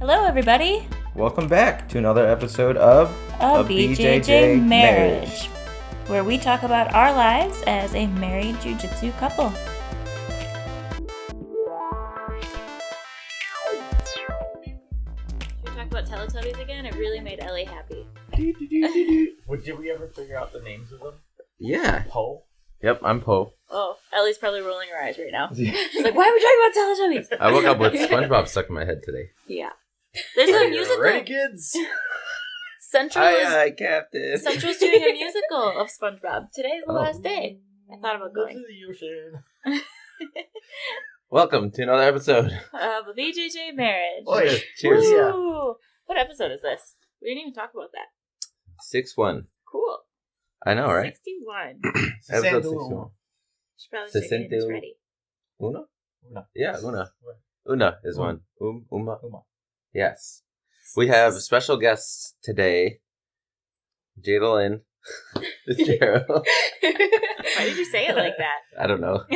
Hello, everybody. Welcome back to another episode of A BJJ Marriage, where we talk about our lives as a married jiu-jitsu couple. Should we talk about Teletubbies again? It really made Ellie happy. Did we ever figure out the names of them? Yeah. Poe? Yep, I'm Poe. Oh, Ellie's probably rolling her eyes right now. She's like, why are we talking about Teletubbies? I woke up with SpongeBob stuck in my head today. Yeah. There's a musical. Ready, kids? Aye, Captain. Central's doing a musical of SpongeBob. Today's the last day. I thought about Go going. to the ocean. Welcome to another episode. Of a BJJ Marriage. Oh, yeah. Cheers. Woo! What episode is this? We didn't even talk about that. 6-1. Cool. I know, right? 61. Episode 61. Should probably check it in. It's ready. Una? Una. Yeah, Una. Una is one. Uma. Uma. Yes. We have special guests today. Jada and Fitzgerald. Why did you say it like that? I don't know.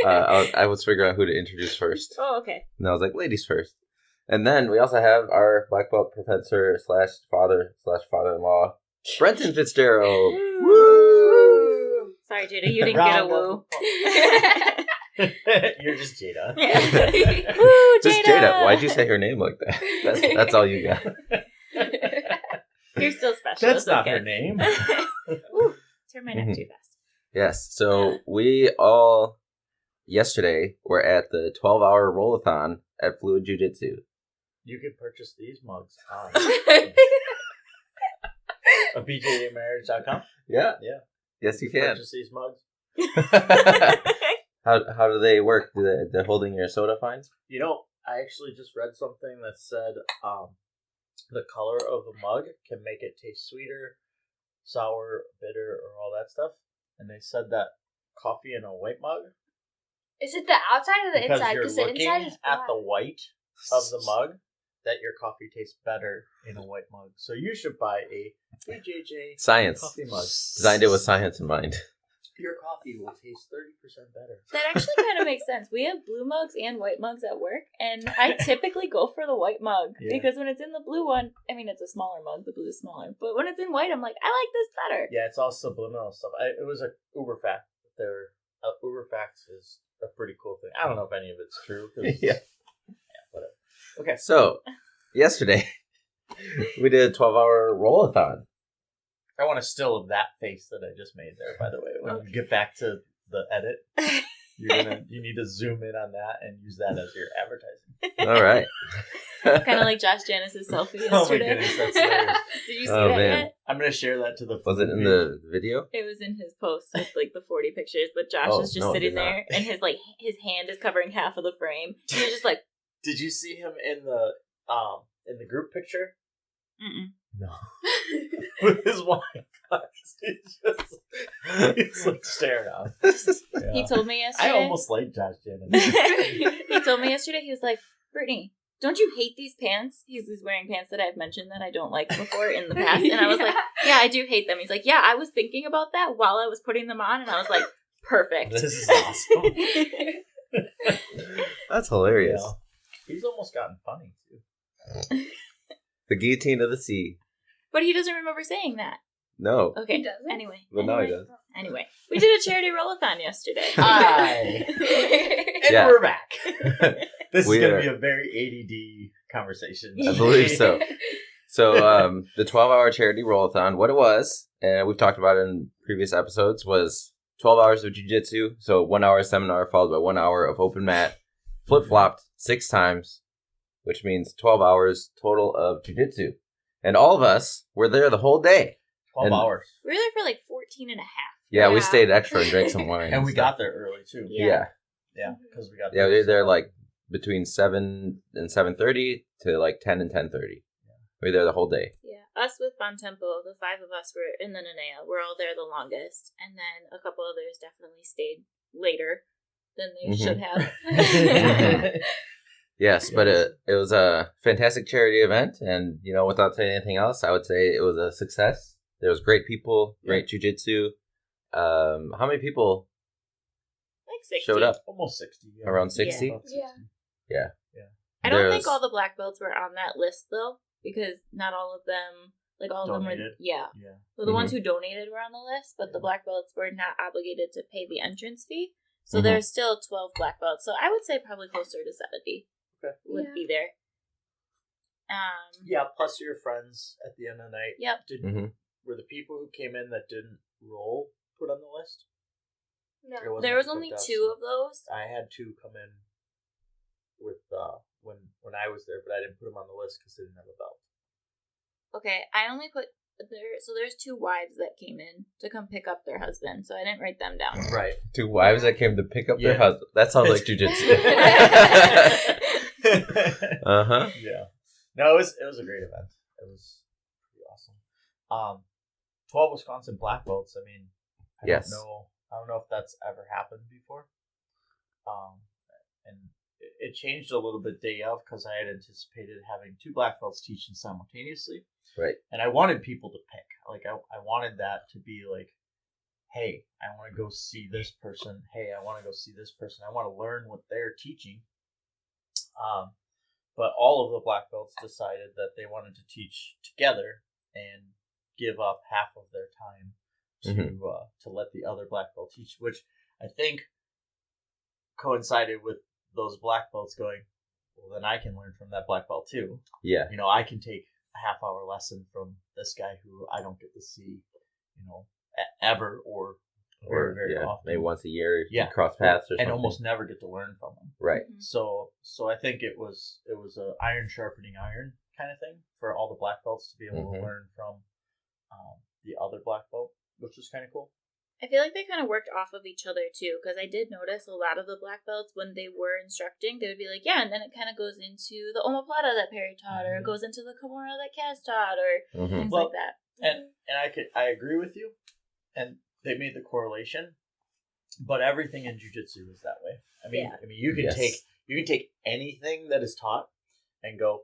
I was figuring out who to introduce first. Oh, okay. And I was like, ladies first. And then we also have our black belt professor / father/father-in-law, Brenton Fitzgerald. Woo! Sorry, Jada, you didn't get a woo. You're just Jada. Yeah. Woo, Jada! Just Jada. Why'd you say her name like that? That's all you got. You're still special. That's not her name. Ooh, turn my neck too fast. Yes. So we all, yesterday, were at the 12-hour roll-a-thon at Fluid Jiu-Jitsu. You can purchase these mugs on BJJMarriage.com. Yeah. Yeah. Yes, you can. Purchase these mugs. How do they work? They're holding your soda fine? You know, I actually just read something that said the color of the mug can make it taste sweeter, sour, bitter, or all that stuff. And they said that coffee in a white mug. Is it the outside or the Because inside? you're Because the looking inside is at black. the white of the mug, that your coffee tastes better in a white mug. So you should buy a BJJ Science. coffee mug. Designed it with science in mind. Your coffee will taste 30% better. That actually kind of makes sense. We have blue mugs and white mugs at work, and I typically go for the white mug because when it's in the blue one, I mean, it's a smaller mug, the blue is smaller, but when it's in white, I'm like, I like this better. Yeah, it's all subliminal stuff. It was a Uber fact. Uber facts is a pretty cool thing. I don't know if any of it's true. Yeah. Whatever. Okay. So, yesterday, we did a 12-hour roll-a-thon. I want a still of that face that I just made there, by the way. When we get back to the edit, you need to zoom in on that and use that as your advertising. All right. Kind of like Josh Janice's selfie yesterday. Oh my goodness, that's hilarious. Did you see that yet? I'm going to share that to the... Was it in the video? It was in his post with like the 40 pictures, but Josh is just sitting there and his hand is covering half of the frame. And you're just like... Did you see him in the group picture? Mm-mm. No. With his wife. He's like staring out. Yeah. He told me yesterday... I almost like Josh Jennings. He told me yesterday, he was like, Brittany, don't you hate these pants? He's wearing pants that I've mentioned that I don't like before in the past. And I was like, yeah, I do hate them. He's like, yeah, I was thinking about that while I was putting them on. And I was like, perfect. This is awesome. That's hilarious. Yeah. He's almost gotten funny, too. The guillotine of the sea. But he doesn't remember saying that. No. Okay. He doesn't? Anyway. But now he does. Anyway. We did a charity roll-a-thon yesterday. Hi. And Yeah. we're back. This is going to are- be a very ADD conversation. I believe so. So, the 12-hour charity roll-a-thon, what it was, and we've talked about it in previous episodes, was 12 hours of jiu-jitsu, so 1 hour seminar followed by 1 hour of open mat, flip-flopped 6 times, which means 12 hours total of jiu-jitsu. And all of us were there the whole day. 12 hours. We were there for like 14 and a half. Yeah, we Yeah. stayed extra and drank some wine. And we stuff. got there early, too. Yeah. Yeah, because we got Yeah, we were there like between 7 and 7:30 to like 10 and 10:30. We were there the whole day. Yeah. Us with Bon Tempo, the 5 of us were in the Nanea. We're all there the longest. And then a couple others definitely stayed later than they should have. Yes, but it was a fantastic charity event, and without saying anything else, I would say it was a success. There was great people, great jiu-jitsu. How many people Like 60. showed up? Almost 60. Yeah. Around 60? About 60. Yeah. Yeah. I don't think all the black belts were on that list though, because not all of them, like all of Donated? them were, yeah. Yeah. So the ones who donated were on the list, but the black belts were not obligated to pay the entrance fee. So there's still 12 black belts. So I would say probably closer to 70 would be there. Yeah, plus your friends at the end of the night. Yep. Were the people who came in that didn't roll put on the list? No. There was only 2 of those. I had 2 come in with when I was there, but I didn't put them on the list because they didn't have a belt. Okay, I only put there's 2 wives that came in to come pick up their husband, so I didn't write them down. Right. 2 wives that came to pick up their husband. That sounds like jujitsu. Yeah. No, it was a great event. It was pretty awesome. 12 Wisconsin black belts. I mean, I don't know if that's ever happened before. And it changed a little bit day of because I had anticipated having 2 black belts teaching simultaneously. Right. And I wanted people to pick. Like, I wanted that to be like, hey, I want to go see this person. Hey, I want to go see this person. I want to learn what they're teaching. But all of the black belts decided that they wanted to teach together and give up half of their time to let the other black belt teach, which I think coincided with those black belts going, well, then I can learn from that black belt too. Yeah. You know, I can take a half-hour lesson from this guy who I don't get to see, you know, ever or very often. Maybe once a year, cross paths or something. And almost never get to learn from him. Right. So I think it was a iron sharpening iron kind of thing for all the black belts to be able to learn from the other black belt, which was kind of cool. I feel like they kind of worked off of each other too, because I did notice a lot of the black belts when they were instructing, they would be like, yeah, and then it kind of goes into the omoplata that Perry taught, or it goes into the Kimura that Kaz taught, or things like that. And I agree with you, and they made the correlation, but everything in jiu-jitsu is that way. I mean, you can take anything that is taught and go,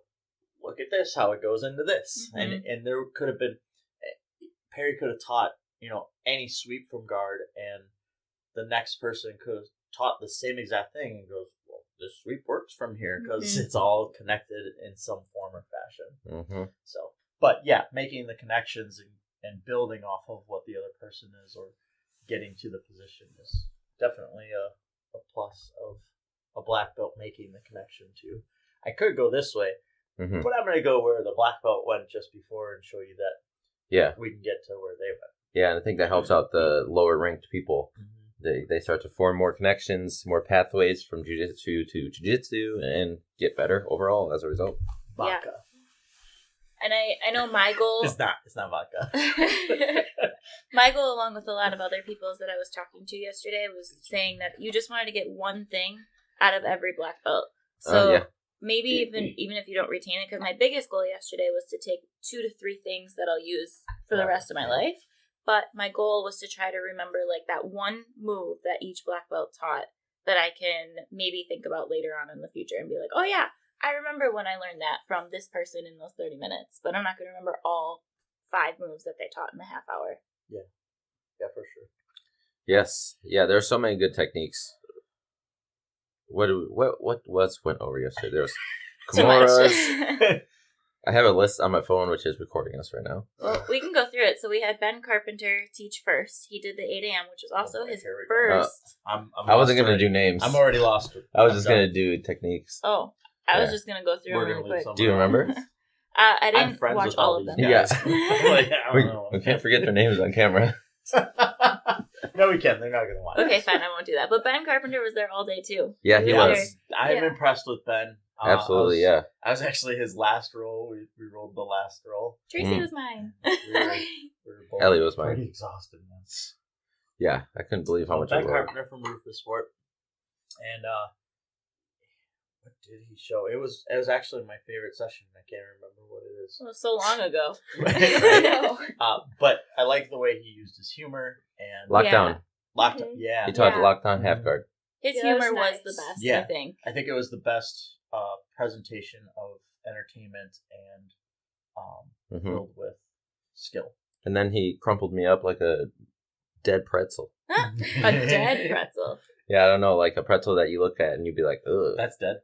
look at this, how it goes into this, and there could have been Perry could have taught, you know, any sweep from guard, and the next person could have taught the same exact thing and goes, well, this sweep works from here because it's all connected in some form or fashion. So, but yeah, making the connections and building off of what the other person is or getting to the position is definitely a plus of a black belt making the connection to. I could go this way, but I'm going to go where the black belt went just before and show you that we can get to where they went. Yeah, and I think that helps out the lower ranked people. They start to form more connections, more pathways from jiu-jitsu to jiu-jitsu, and get better overall as a result. Vodka. Yeah. And I know my goal... It's not vodka. My goal, along with a lot of other people's that I was talking to yesterday, was saying that you just wanted to get one thing out of every black belt. So maybe even if you don't retain it, because my biggest goal yesterday was to take 2 to 3 things that I'll use for the rest of my life. But my goal was to try to remember like that one move that each black belt taught that I can maybe think about later on in the future and be like, oh yeah, I remember when I learned that from this person in those 30 minutes. But I'm not going to remember all 5 moves that they taught in the half hour. Yeah, for sure. Yes. Yeah, there are so many good techniques. What went over yesterday? There was Kimuras. I have a list on my phone which is recording us right now. Well, we can go through it. So we had Ben Carpenter teach first. He did the 8 a.m., which was also his first. I wasn't going to do names. I'm already lost. I was just going to do techniques. Oh, I was just going to go through them really quick. Do you remember? I didn't watch all of them. Yeah. We can't forget their names on camera. No, we can. They're not going to watch. Okay, fine. I won't do that. But Ben Carpenter was there all day, too. Yeah, he was. I'm impressed with Ben. Absolutely, I was actually his last roll. We rolled the last roll. Tracy was mine. We were both Ellie was mine. pretty exhausted. Man. Yeah, I couldn't believe how much I Ben rolled. Carpenter from Ruthless Sport. And what did he show? It was actually my favorite session. I can't remember what it is. It was so long ago. Right? But I like the way he used his humor and Lockdown. Lockdown. Yeah. He taught lockdown half guard. His humor was the best, I think. I think it was the best presentation of entertainment and filled with skill. And then he crumpled me up like a dead pretzel. A dead pretzel. Yeah, I don't know, like a pretzel that you look at and you'd be like, ugh. That's dead.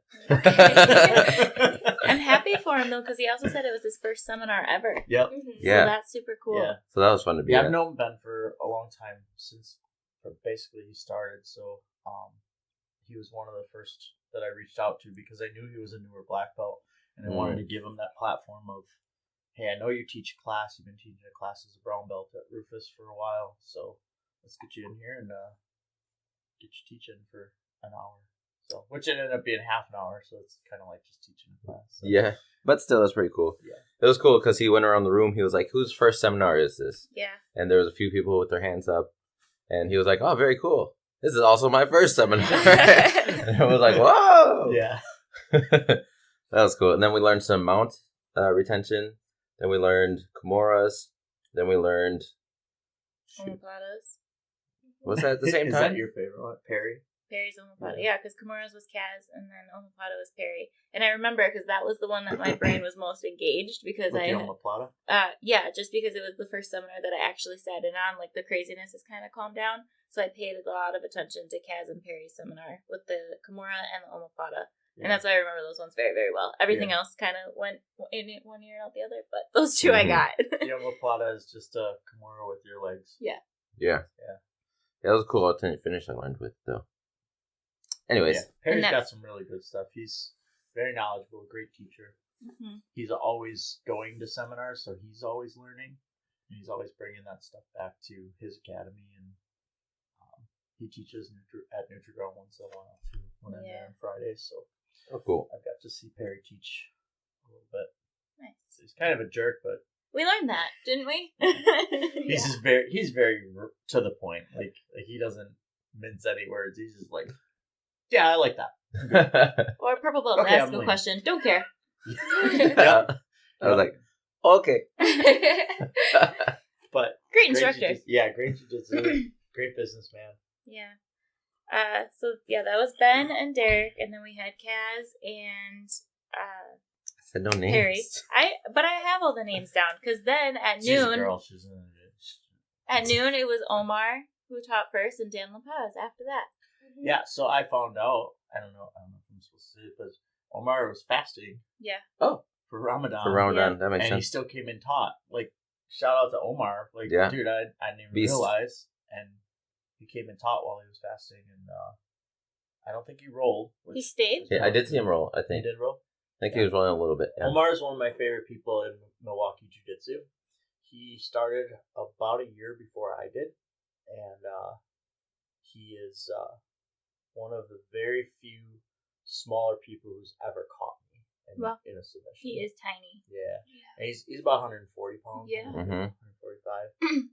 I'm happy for him though, because he also said it was his first seminar ever. Yep. Yeah. So that's super cool. Yeah. So that was fun to be Yeah, at. I've known Ben for a long time since basically he started. So he was one of the first that I reached out to because I knew he was a newer black belt, and I wanted to give him that platform of, hey, I know you teach a class. You've been teaching a class as a brown belt at Rufus for a while, so let's get you in here and get you teaching for an hour. So, which ended up being half an hour, so it's kind of like just teaching a class. So. Yeah, but still, that's pretty cool. Yeah. It was cool because he went around the room. He was like, whose first seminar is this? Yeah. And there was a few people with their hands up. And he was like, oh, very cool. This is also my first seminar. And I was like, whoa. Yeah. That was cool. And then we learned some mount retention. Then we learned Kimuras. Then we learned... Omoplatas. Was that at the same time? Is that your favorite one? Perry? Perry's omoplata. Yeah, because Kimuras was Kaz, and then omoplata was Perry. And I remember because that was the one that my brain was most engaged because With I... the omoplata? Yeah, just because it was the first seminar that I actually sat in on. Like, the craziness has kind of calmed down. So I paid a lot of attention to Kaz and Perry's seminar with the Kimura and the omoplata. Yeah. And that's why I remember those ones very, very well. Everything else kind of went in one ear and out the other, but those two I got. The omoplata is just a Kimura with your legs. Yeah. Yeah. That was a cool alternate finish I learned with, though. Anyways. Yeah. Perry's got some really good stuff. He's very knowledgeable, great teacher. Mm-hmm. He's always going to seminars, so he's always learning. And he's always bringing that stuff back to his academy. And he teaches at NutriGround once in a while, too, when I'm there on Fridays. So cool. I've got to see Perry teach a little bit. Nice. So he's kind of a jerk, but... We learned that, didn't we? He's very to the point. Like he doesn't mince any words. He's just like, yeah, I like that. Or purple belt ask a question. Don't care. I was like, okay. But great instructor. Great jiu-jitsu. Great businessman. Yeah. So that was Ben and Derek, and then we had Kaz and I said no names. Perry. But I have all the names down because then at noon. At noon it was Omar who taught first, and Dan LaPaz after that. Mm-hmm. Yeah. So I found out. I don't know if I'm supposed to say it, but Omar was fasting. Yeah. Oh. For Ramadan. That makes sense. And he still came in taught. Like, shout out to Omar. Like, dude, I didn't even realize. And he came and taught while he was fasting, and I don't think he rolled. He stayed? Yeah, I did see him roll, I think. He did roll? I think he was rolling a little bit. Yeah. Omar is one of my favorite people in Milwaukee Jiu-Jitsu. He started about a year before I did, and he is one of the very few smaller people who's ever caught me in a submission. He is tiny. Yeah. And he's about 140 pounds. Yeah. 145.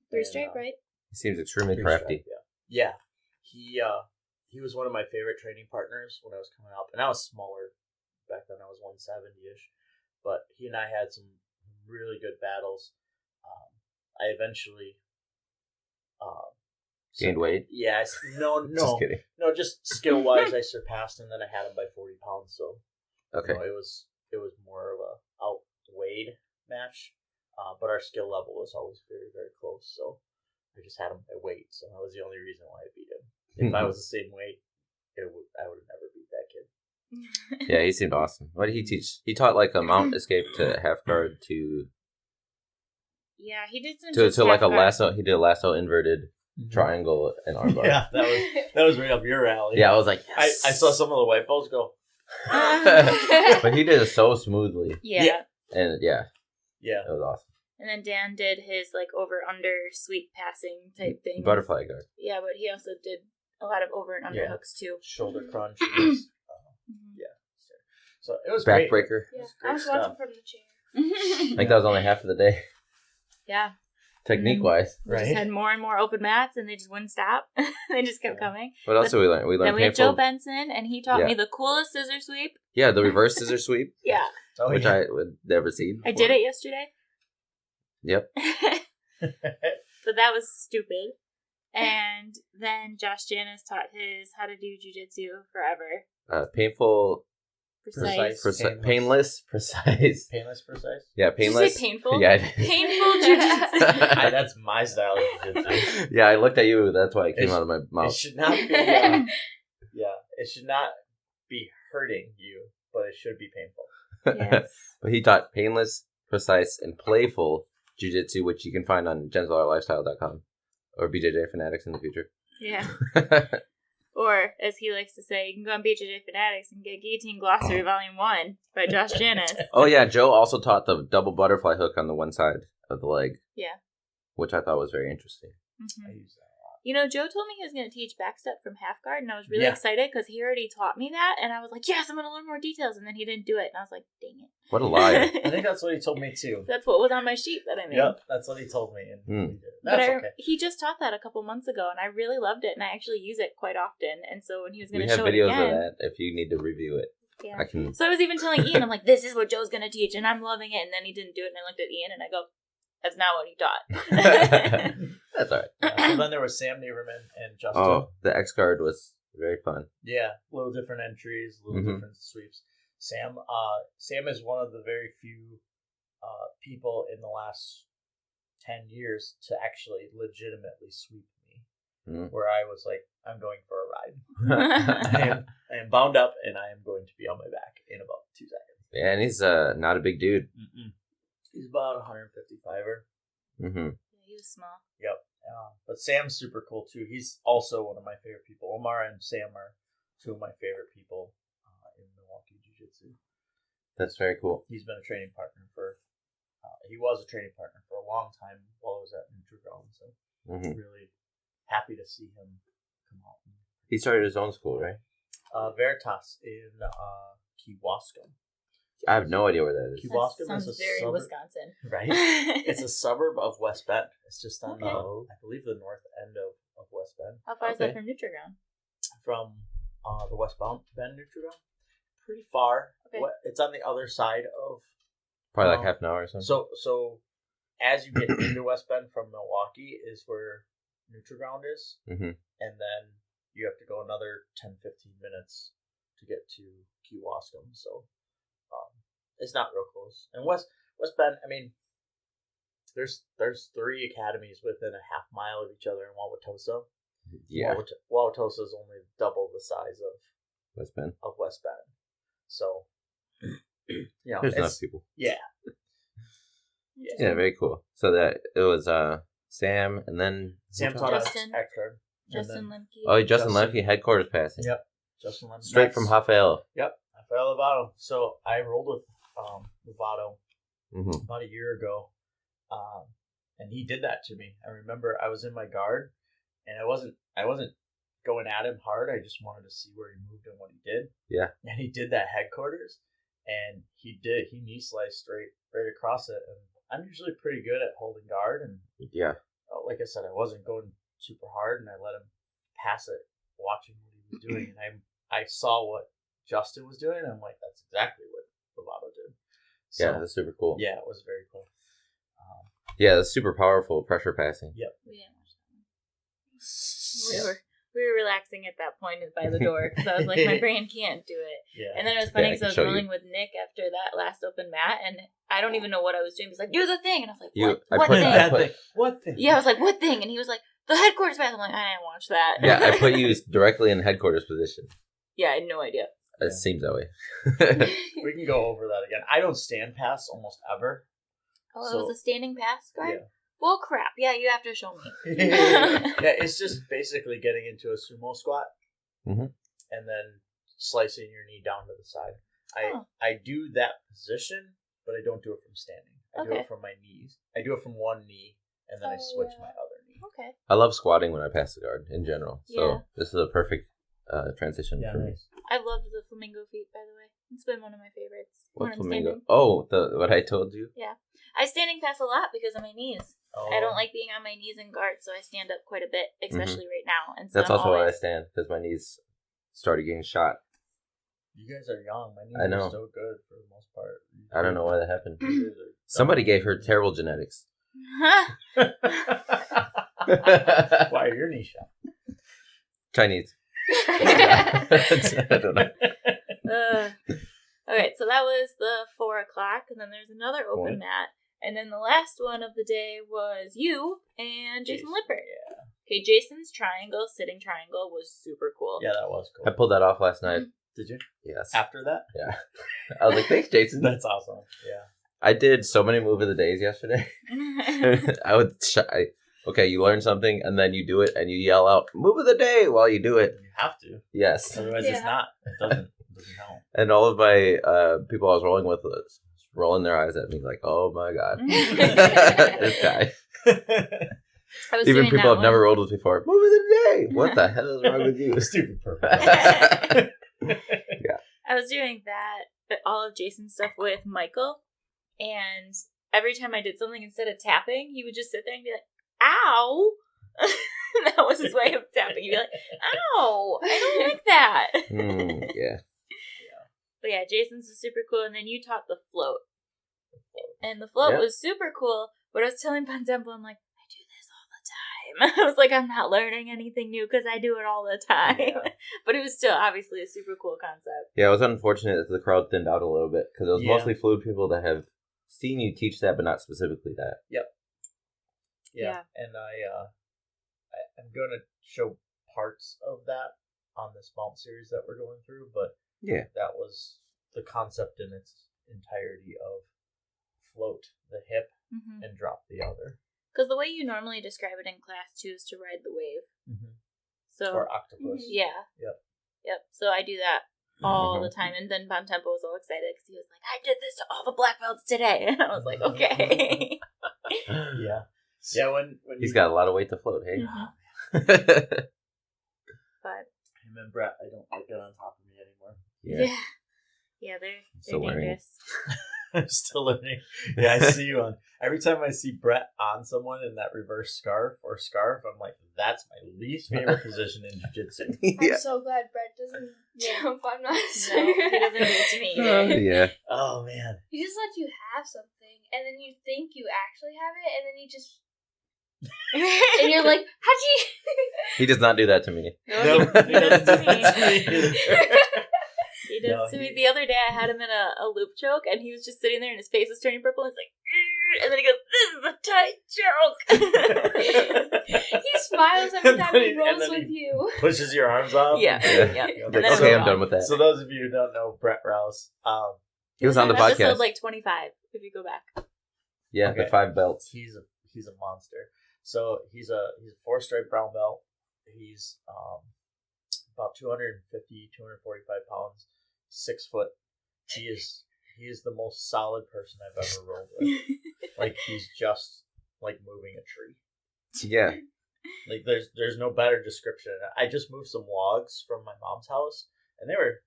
Three straight, right? He seems extremely crafty. Yeah. He was one of my favorite training partners when I was coming up, and I was smaller back then. I was 170-ish, but he and I had some really good battles. I eventually gained weight. Yeah, no, just kidding. No, just skill wise, I surpassed, and then I had him by 40 pounds. So okay, it was more of a outweighed match, but our skill level was always very, very close. So I just had him by weight, so that was the only reason why I beat him. If I was the same weight, I would have never beat that kid. Yeah, he seemed awesome. What did he teach? He taught like a mount escape to half guard to. Yeah, he did some to like a lasso. He did a lasso inverted triangle and armbar. Yeah, that was right up your alley. Yeah, I was like, yes. I saw some of the white belts go. But he did it so smoothly. Yeah. And yeah, it was awesome. And then Dan did his like over under sweep passing type thing. Butterfly guard. Yeah, but he also did a lot of over and under hooks too. Shoulder crunch. Yeah. So it was great. Backbreaker. Yeah, I was watching from the chair. I think that was only half of the day. Yeah. Technique wise. We just had more and more open mats, and they just wouldn't stop. They just kept coming. What else did we learn? Then we had Joe Benson, and he taught me the coolest scissor sweep. Yeah, the reverse scissor sweep. Yeah. Which I would never seen before. I did it yesterday. Yep. But that was stupid. And then Josh Janis taught his how to do jiu-jitsu forever. Painful. Precise. Painless. Precise. Painless, precise? Yeah, painless. Did you say painful? Yeah, I did. Painful jiu-jitsu. That's my style of jiu-jitsu. Yeah, I looked at you. That's why it came out of my mouth. It should not be It should not be hurting you, but it should be painful. Yes. But he taught painless, precise, and playful jiu-jitsu, which you can find on gentlelifestyle.com or BJJ Fanatics in the future. Yeah. Or, as he likes to say, you can go on BJJ Fanatics and get Guillotine Glossary Volume 1 by Josh Janis. Oh, yeah. Joe also taught the double butterfly hook on the one side of the leg. Yeah. Which I thought was very interesting. Mm-hmm. I use that a lot. You know, Joe told me he was going to teach backstep from half guard, and I was really excited because he already taught me that, and I was like, yes, I'm going to learn more details, and then he didn't do it, and I was like, dang it. What a liar. I think that's what he told me too. That's what was on my sheet that I made. Yep, that's what he told me. And he did. That's okay. He just taught that a couple months ago, and I really loved it, and I actually use it quite often, and so when he was going to show it again... We have videos of that if you need to review it. Yeah. I can... So I was even telling Ian, I'm like, this is what Joe's going to teach, and I'm loving it, and then he didn't do it, and I looked at Ian, and I go, that's not what he taught. That's all right. So then there was Sam Neverman and Justin. Oh, the X-Guard was very fun. Yeah, little different entries, little different sweeps. Sam is one of the very few people in the last 10 years to actually legitimately sweep me. Where I was like, I'm going for a ride. I am bound up, and I am going to be on my back in about 2 seconds. Yeah, and he's not a big dude. He's about 155er. Yeah, he was small. Yep. But Sam's super cool too. He's also one of my favorite people. Omar and Sam are two of my favorite people in Milwaukee Jiu-Jitsu. That's very cool. He's been a training partner for. He was a training partner for a long time while I was at Nutriground. So really happy to see him come out. He started his own school, right? Veritas in Kewaskum. I have no idea where that is. Kewaskum sounds is a very suburb, Wisconsin. right? It's a suburb of West Bend. It's just on the, I believe, the north end of West Bend. How far is that from Nutriground? From the West Bend Nutriground? Pretty far. Okay. It's on the other side of... Probably like half an hour or something. So as you get into West Bend from Milwaukee is where Nutriground is. And then you have to go another 10-15 minutes to get to Kewaskum. So... it's not real close. And West Bend, I mean, there's 3 academies within a half mile of each other in Wauwatosa. Yeah. Wauwatosa is only double the size of West Bend. So, there's enough people. Yeah. Yeah, very cool. So that it was Sam, and then Sam taught us Justin. Ekford. Justin Lemke. Oh, Justin Lemke, headquarters passing. Yep. Justin Lemke. Straight from Rafael. Yep. Rafael Lovato. So I rolled with Lovato about a year ago, and he did that to me. I remember I was in my guard, and I wasn't going at him hard. I just wanted to see where he moved and what he did. Yeah. And he did that headquarters, and he knee sliced right across it. And I'm usually pretty good at holding guard, and like I said, I wasn't going super hard, and I let him pass it, watching what he was doing, and I saw what Justin was doing, and I'm like, that's exactly what Lovato did. So, yeah, that's super cool. Yeah, it was very cool. Yeah, that's super powerful pressure passing. Yep. We didn't watch that one. We were relaxing at that point by the door because I was like, my brain can't do it. Yeah. And then it was funny because I was show rolling with Nick after that last open mat, and I don't even know what I was doing. He's like, do the thing. And I was like, what thing? Yeah, I was like, what thing? And he was like, the headquarters pass. I'm like, I didn't watch that. Yeah, I put you directly in headquarters position. Yeah, I had no idea. It seems that way. We can go over that again. I don't stand pass almost ever. Oh, it was a standing pass guard? Yeah. Well, crap. Yeah, you have to show me. Yeah, it's just basically getting into a sumo squat and then slicing your knee down to the side. I do that position, but I don't do it from standing. I do it from my knees. I do it from one knee, and then I switch my other knee. Okay. I love squatting when I pass the guard in general. So this is a perfect transition for me. I love the flamingo feet, by the way. It's been one of my favorites. What flamingo? Oh, what I told you? Yeah. I standing pass a lot because of my knees. Oh. I don't like being on my knees in guard, so I stand up quite a bit, especially right now. And so that's also why I stand, because my knees started getting shot. You guys are young. My knees are so good for the most part. I don't know why that happened. Somebody gave her terrible genetics. Why are your knees shot? Chinese. I don't know. Okay, so that was the 4:00, and then there's another open mat, and then the last one of the day was you and Jason Lippert. Yeah. Okay, Jason's sitting triangle was super cool. Yeah, that was cool. I pulled that off last night. Did you? Yes. After that? Yeah. I was like, thanks, Jason. That's awesome. Yeah. I did so many move of the days yesterday. I would okay, you learn something and then you do it and you yell out move of the day while you do it. You have to. Yes. Otherwise it's not. It doesn't count. And all of my people I was rolling with was rolling their eyes at me like, oh my god. This guy. Even people I've never rolled with before. Move of the day. What the hell is wrong with you? Stupid purpose. Yeah. I was doing that, but all of Jason's stuff with Michael, and every time I did something instead of tapping, he would just sit there and be like, ow. That was his way of tapping. He'd be like, ow, I don't like that. Yeah. But yeah, Jason's was super cool, and then you taught the float. And the float was super cool, but I was telling Pantempo, I'm like, I do this all the time. I was like, I'm not learning anything new because I do it all the time. Yeah. But it was still obviously a super cool concept. Yeah, it was unfortunate that the crowd thinned out a little bit because it was mostly fluid people that have seen you teach that, but not specifically that. Yep. Yeah. And I'm going to show parts of that on this mount series that we're going through, but that was the concept in its entirety of float the hip and drop the other. Because the way you normally describe it in class too is to ride the wave. So or octopus. Yeah. Yep. So I do that all the time, and then Pantempo was all excited because he was like, "I did this to all the black belts today," and I was like, "Okay." Yeah. When he's got a lot of weight to float. Hey. But him and Brett, I don't get on top of me anymore. Yeah, they're still dangerous. I'm still learning. Yeah, I see you on. Every time I see Brett on someone in that reverse scarf, I'm like, that's my least favorite position in jiu-jitsu. I'm so glad Brett doesn't jump on us. No, he doesn't do it to me either. Yeah. Oh, man. He just lets you have something, and then you think you actually have it, and then he just... and you're like, how'd you... He does not do that to me. No, he does to me. He does to me. The other day I had him in a loop choke, and he was just sitting there and his face was turning purple, and it's like, and then he goes, "This is a tight choke." He smiles every time he rolls with you. Pushes your arms up. Yeah. Like, okay, I'm done with that. So those of you who don't know Brett Rouse, he was on the podcast. Episode like 25, if you go back. Yeah, the 5 belts. He's a monster. So he's a 4-stripe brown belt. He's about 250, 245 pounds, 6 foot. He is the most solid person I've ever rolled with. Like, he's just like moving a tree. Yeah. Like, there's no better description. I just moved some logs from my mom's house, and they were,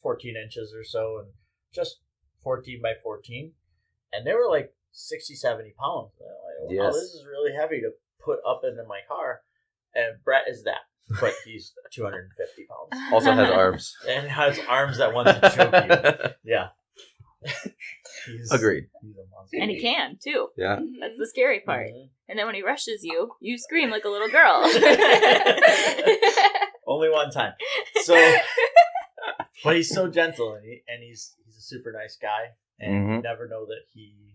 14 inches or so, and just 14 by 14. And they were like 60, 70 pounds. And I'm like, wow, this is really heavy to put up into my car. And Brett is that. But he's 250 pounds. Also has arms. And has arms that want to choke you. Yeah. Agreed. He's a monster. And he can, too. Yeah. That's the scary part. And then when he rushes you, you scream like a little girl. Only one time. So, but he's so gentle, and he's a super nice guy. And you never know that he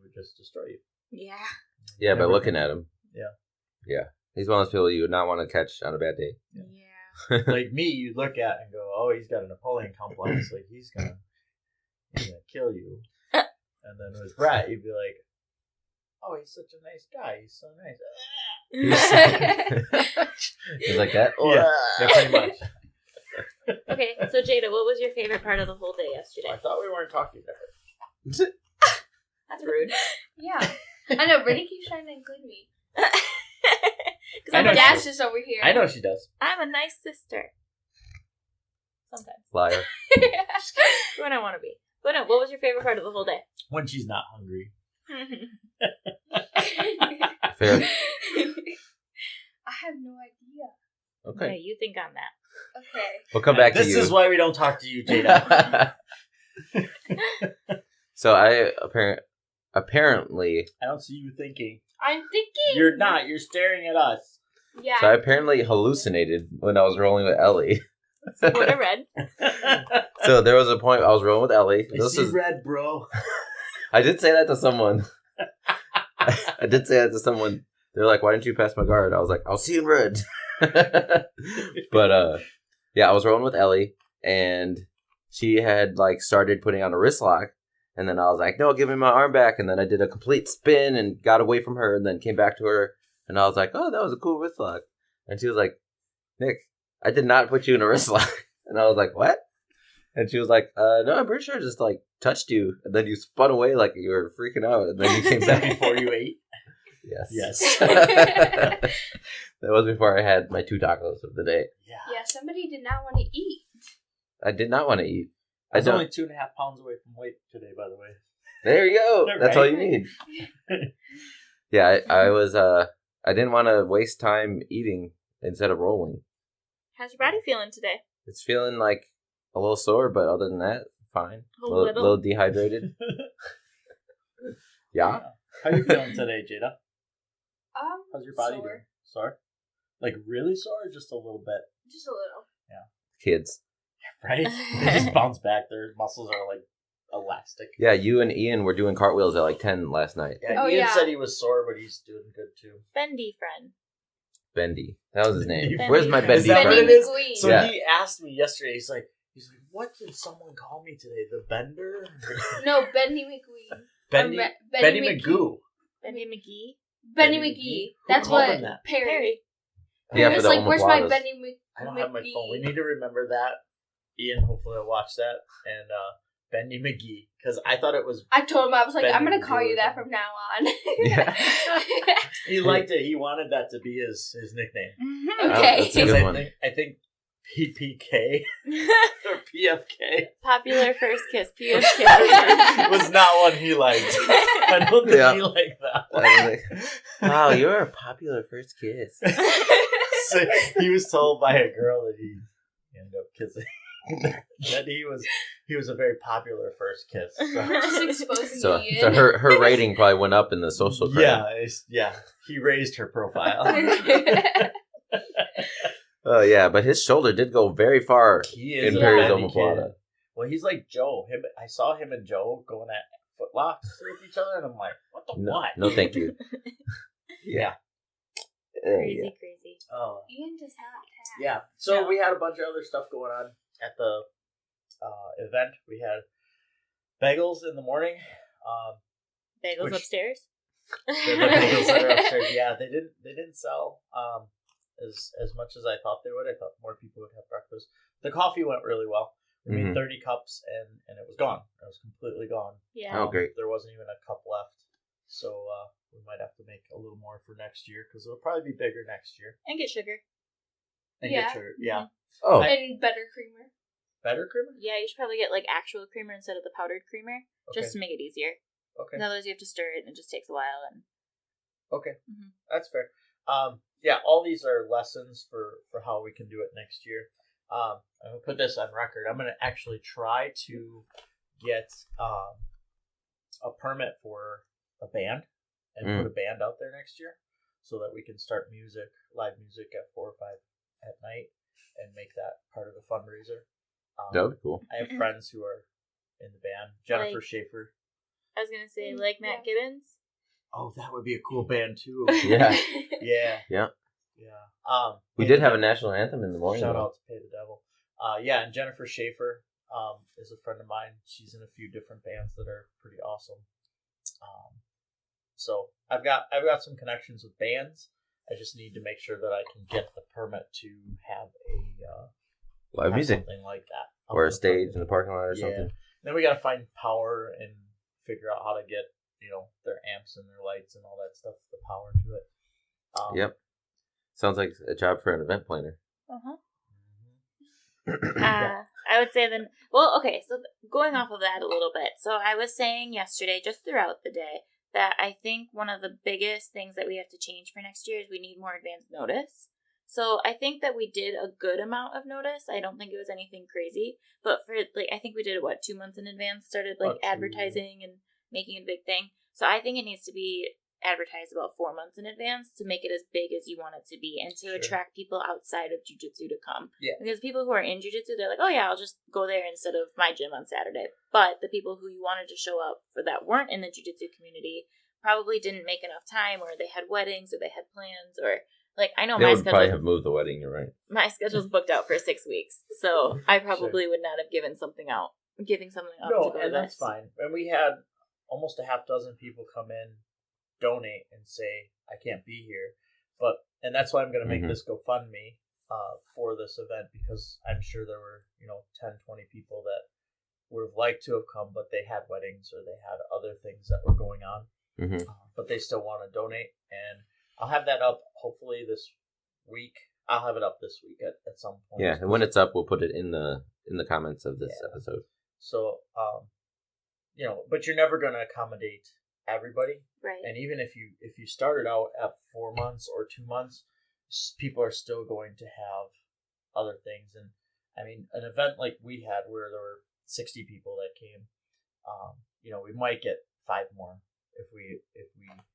would just destroy you. Yeah. Yeah, by looking at him. Yeah. Yeah. He's one of those people you would not want to catch on a bad day. Yeah. Like me, you look at and go, "Oh, he's got a Napoleon complex. Like he's gonna kill you." And then with Brett, you'd be like, "Oh, he's such a nice guy. He's so nice." He's like that. Yeah, pretty much. Okay, so Jada, what was your favorite part of the whole day yesterday? I thought we weren't talking to her. That's rude. Yeah, I know. Brittany keeps trying to include me. Because I I'm know a she is over here. I know she does. I'm a nice sister. Sometimes. Liar. When I want to be. But no, what was your favorite part of the whole day? When she's not hungry. Fair. I have no idea. Okay. Okay, you think on that. Okay. We'll come back to you. This is why we don't talk to you, Jada. So I apparently... I don't see you thinking. I'm thinking. You're not. You're staring at us. Yeah. So I apparently hallucinated when I was rolling with Ellie. What I read. So there was a point I was rolling with Ellie. I see red, bro. I did say that to someone. I did say that to someone They're like, why didn't you pass my guard? I was like, I'll see you in red. But, yeah, I was rolling with Ellie, and she had, like, started putting on a wrist lock, and then I was like, no, give me my arm back, and then I did a complete spin and got away from her, and then came back to her, and I was like, oh, that was a cool wrist lock. And she was like, Nick, I did not put you in a wrist lock. And I was like, what? And she was like, no, I'm pretty sure I just, like, touched you, and then you spun away like you were freaking out, and then you came back. Before you ate? Yes. That was before I had my 2 tacos of the day. Yeah, somebody did not want to eat. I did not want to eat. I was only 2.5 pounds away from weight today, by the way. There you go. Right? That's all you need. Yeah, I was, I didn't want to waste time eating instead of rolling. How's your body feeling today? It's feeling like a little sore, but other than that, fine. A little dehydrated. Yeah. How you feeling today, Jada? How's your body sore. doing? Sore? Like really sore or just a little bit? Just a little. Kids. Right? They just bounce back. Their muscles are like elastic. Yeah, you and Ian were doing cartwheels at like 10 last night. Yeah, Ian said he was sore, but he's doing good too. Bendee friend. Bendee. That was his name. Bendee Where's my friend. Bendee Is that friend? what it is? McGee. So Yeah. he asked me yesterday, he's like, what did someone call me today? The Bender? No, Bendee McGee. Bendee McGoo. Bendee McGee. Bendee McGee. Who That's called what him that? Perry. Yeah, He for was the like, where's my omoplatas. Bendee McGee? I don't have my phone. We need to remember that. Ian, hopefully I'll watch that. And Bendee McGee. Because I thought it was... I told him, I was like, Bendee I'm going to call McGee you or that something. from now on. Yeah. He liked it. He wanted that to be his nickname. Okay. That's a good one. I think PPK or PFK Popular first kiss, PFK. was not one he liked. I don't think he liked that one. I was like, wow, you're a popular first kiss. So he was told by a girl that he ended up kissing. That he was a very popular first kiss. So. Just exposing So Ian. her rating probably went up in the social credit. Yeah. He raised her profile. Oh yeah, but his shoulder did go very far He is in a Perry's bendy omoplata. kid. Well, he's like Joe. I saw him and Joe going at footlocks with each other, and I'm like, what the what? No, thank you. Yeah. Crazy. Oh. Ian does not tap. Yeah. So No. we had a bunch of other stuff going on at the event. We had bagels in the morning. Bagels Which- upstairs. The bagels that are upstairs. Yeah, they didn't sell as much as I thought they would. I thought more people would have breakfast. The coffee went really well. We made 30 cups and it was gone. It was completely gone. Yeah. Oh, great. There wasn't even a cup left. So we might have to make a little more for next year because it'll probably be bigger next year. And get sugar. And Yeah. get sugar. Yeah. Oh, And better creamer. Better creamer? Yeah, you should probably get like actual creamer instead of the powdered creamer, Okay. just to make it easier. Okay. Otherwise, you have to stir it, and it just takes a while. And Okay. Mhm. That's fair. Yeah, all these are lessons for how we can do it next year. I'm going to put this on record. I'm going to actually try to get a permit for a band and put a band out there next year so that we can start live music at 4 or 5 at night and make that part of the fundraiser. that would be cool. I have friends who are in the band. Jennifer Like- Schaefer. I was gonna say, like Matt Gibbons. Oh, that would be a cool band too. Yeah. Yeah. Yeah. Yeah. We did have a national anthem in the morning. Shout though. out to Pay the Devil. Yeah, and Jennifer Schaefer is a friend of mine. She's in a few different bands that are pretty awesome. So I've got some connections with bands. I just need to make sure that I can get the permit to have Live music. something like that, Or a stage in the parking lot or something. Then we got to find power and figure out how to get their amps and their lights and all that stuff, the power to it. Yep. Sounds like a job for an event planner. Uh-huh. Yeah. I would say then, well, okay, so going off of that a little bit. So I was saying yesterday, just throughout the day, that I think one of the biggest things that we have to change for next year is we need more advance notice. So I think that we did a good amount of notice. I don't think it was anything crazy, but for I think we did it 2 months in advance, started About 2, advertising and making it a big thing. So I think it needs to be advertised about 4 months in advance to make it as big as you want it to be and to Sure. attract people outside of jiu-jitsu to come. Yeah. Because people who are in jiu-jitsu, they're like, oh yeah, I'll just go there instead of my gym on Saturday. But the people who you wanted to show up for that weren't in the jiu-jitsu community probably didn't make enough time, or they had weddings, or they had plans, or like I know They my would probably schedule. have moved the wedding. You're right. My schedule's booked out for 6 weeks, so I probably would not have given something out. Giving something up No, to go and to that's this. fine. And we had almost a half dozen people come in, donate, and say, I can't be here. And that's why I'm going to make Mhm. this GoFundMe for this event, because I'm sure there were, 10, 20 people that would have liked to have come, but they had weddings or they had other things that were going on. Mm-hmm. But they still want to donate. And I'll have that up hopefully this week. I'll have it up this week at some point. Yeah, and when it's up, we'll put it in the comments of this episode. So, but you're never going to accommodate everybody. Right. And even if you started out at 4 months or 2 months, people are still going to have other things. And I mean, an event like we had where there were 60 people that came, we might get 5 more if we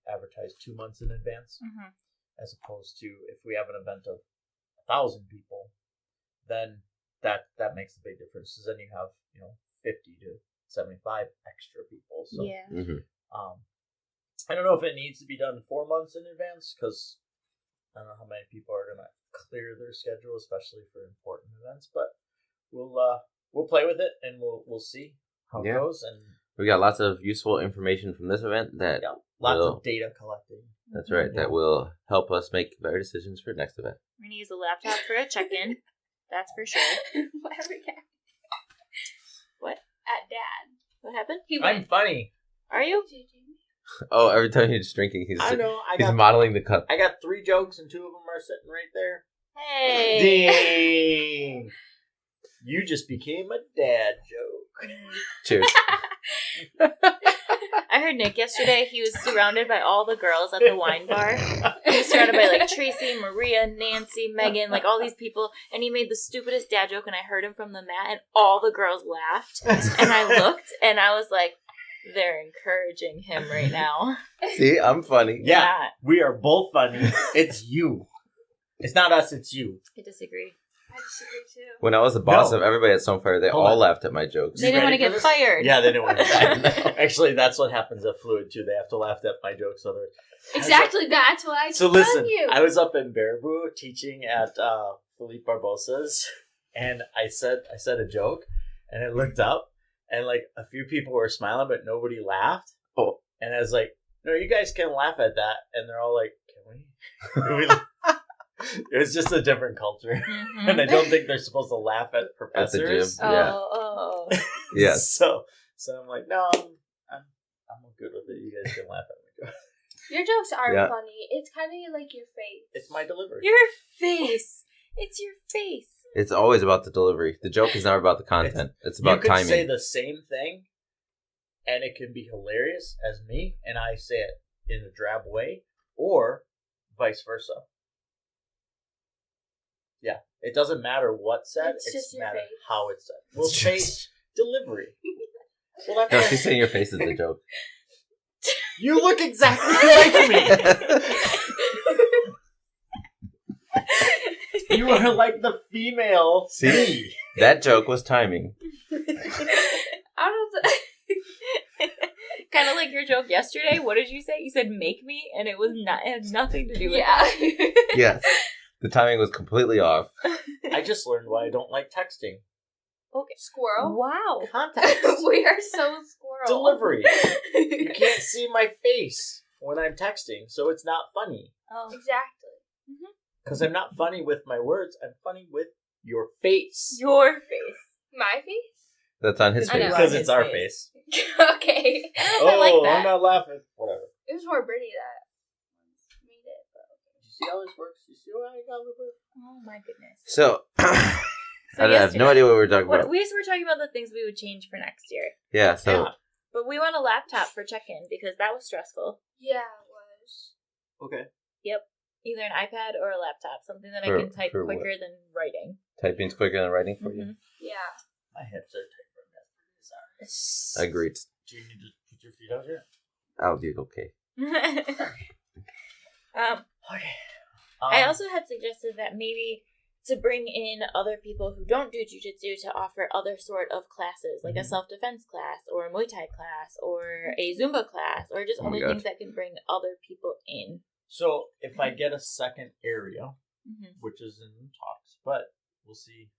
advertise 2 months in advance, Mm-hmm. as opposed to if we have an event of 1,000 people, then that makes a big difference. Because then you have 50 to 75 extra people. So Yeah. Mm-hmm. I don't know if it needs to be done 4 months in advance, because I don't know how many people are gonna clear their schedule, especially for important events. But we'll play with it and we'll see how it goes. And We got lots of useful information from this event that lots of data collecting. That's right. That will help us make better decisions for next event. We're going to use a laptop for a check-in. That's for sure. Whatever. What? At Dad. What happened? He I'm went. funny. Are you? Oh, every time he's drinking, he's I know. he's modeling the cup. I got 3 jokes and 2 of them are sitting right there. Hey. Ding! You just became a dad joke. Cheers. I heard Nick yesterday, he was surrounded by all the girls at the wine bar. He was surrounded by like Tracy, Maria, Nancy, Megan, like all these people, and he made the stupidest dad joke, and I heard him from the mat, and all the girls laughed. And I looked, and I was like, they're encouraging him right now. See, I'm funny. Yeah, Not. we are both funny. It's you. It's not us, it's you. I disagree. I disagree too. When I was the boss No. of everybody at Stonefire, they Hold all on. laughed at my jokes. They didn't want to ready get for this? fired. Yeah, they didn't want to. Actually, that's what happens at Fluid too. They have to laugh at my jokes. Exactly, that's what I So told listen, you. I was up in Baraboo teaching at Felipe Barbosa's, and I said a joke, and I looked up, and like a few people were smiling, but nobody laughed. Oh. And I was like, "No, you guys can laugh at that," and they're all like, "Can we?" It was just a different culture, Mhm. and I don't think they're supposed to laugh at At the professors. gym. Yeah. Oh. Yes. So I'm like, no, I'm good with it. You guys can laugh at me. Your jokes are Yeah. funny. It's kind of like your face. It's my delivery. Your face. It's your face. It's always about the delivery. The joke is never about the content. It's about you could timing. say the same thing, and it can be hilarious as me, and I say it in a drab way, or vice versa. Yeah, it doesn't matter what's said. It's It's just your matter face. how it's said. Well, face delivery. Well, No, that's she's saying your face is the joke. you look exactly like me. You are like the female. See? me. That joke was timing. I don't. Kind of like your joke yesterday. What did you say? You said "make me," and it had nothing to do with Yeah. Yes. The timing was completely off. I just learned why I don't like texting. Okay. Squirrel. Wow. Context. We are so squirrel. Delivery. You can't see my face when I'm texting, so it's not funny. Oh. Exactly. Because I'm not funny with my words, I'm funny with your face. Your face. My face. That's on his I know. face. Because His it's our face. face. Okay. I don't know if I like that. I'm not laughing. Whatever. It was more Brittany that made it. But Did you see how this works? You see what I got with it? Oh my goodness. So, So I have no idea what we're talking about. We were talking about the things we would change for next year, Yeah, so Yeah. but we want a laptop for check-in because that was stressful. yeah, it was. Okay. Either an iPad or a laptop, something that I For- can type for what? quicker than writing. typing's quicker than writing for Mhm. you. Yeah. My hips are tight. Sorry. Agreed. Do you need to put your feet out here? I'll be okay. Okay. I also had suggested that maybe to bring in other people who don't do jiu-jitsu to offer other sort of classes, like a self-defense class or a Muay Thai class or a Zumba class or just other things that can bring other people in. So if I get a second area, which is in talks, but we'll see,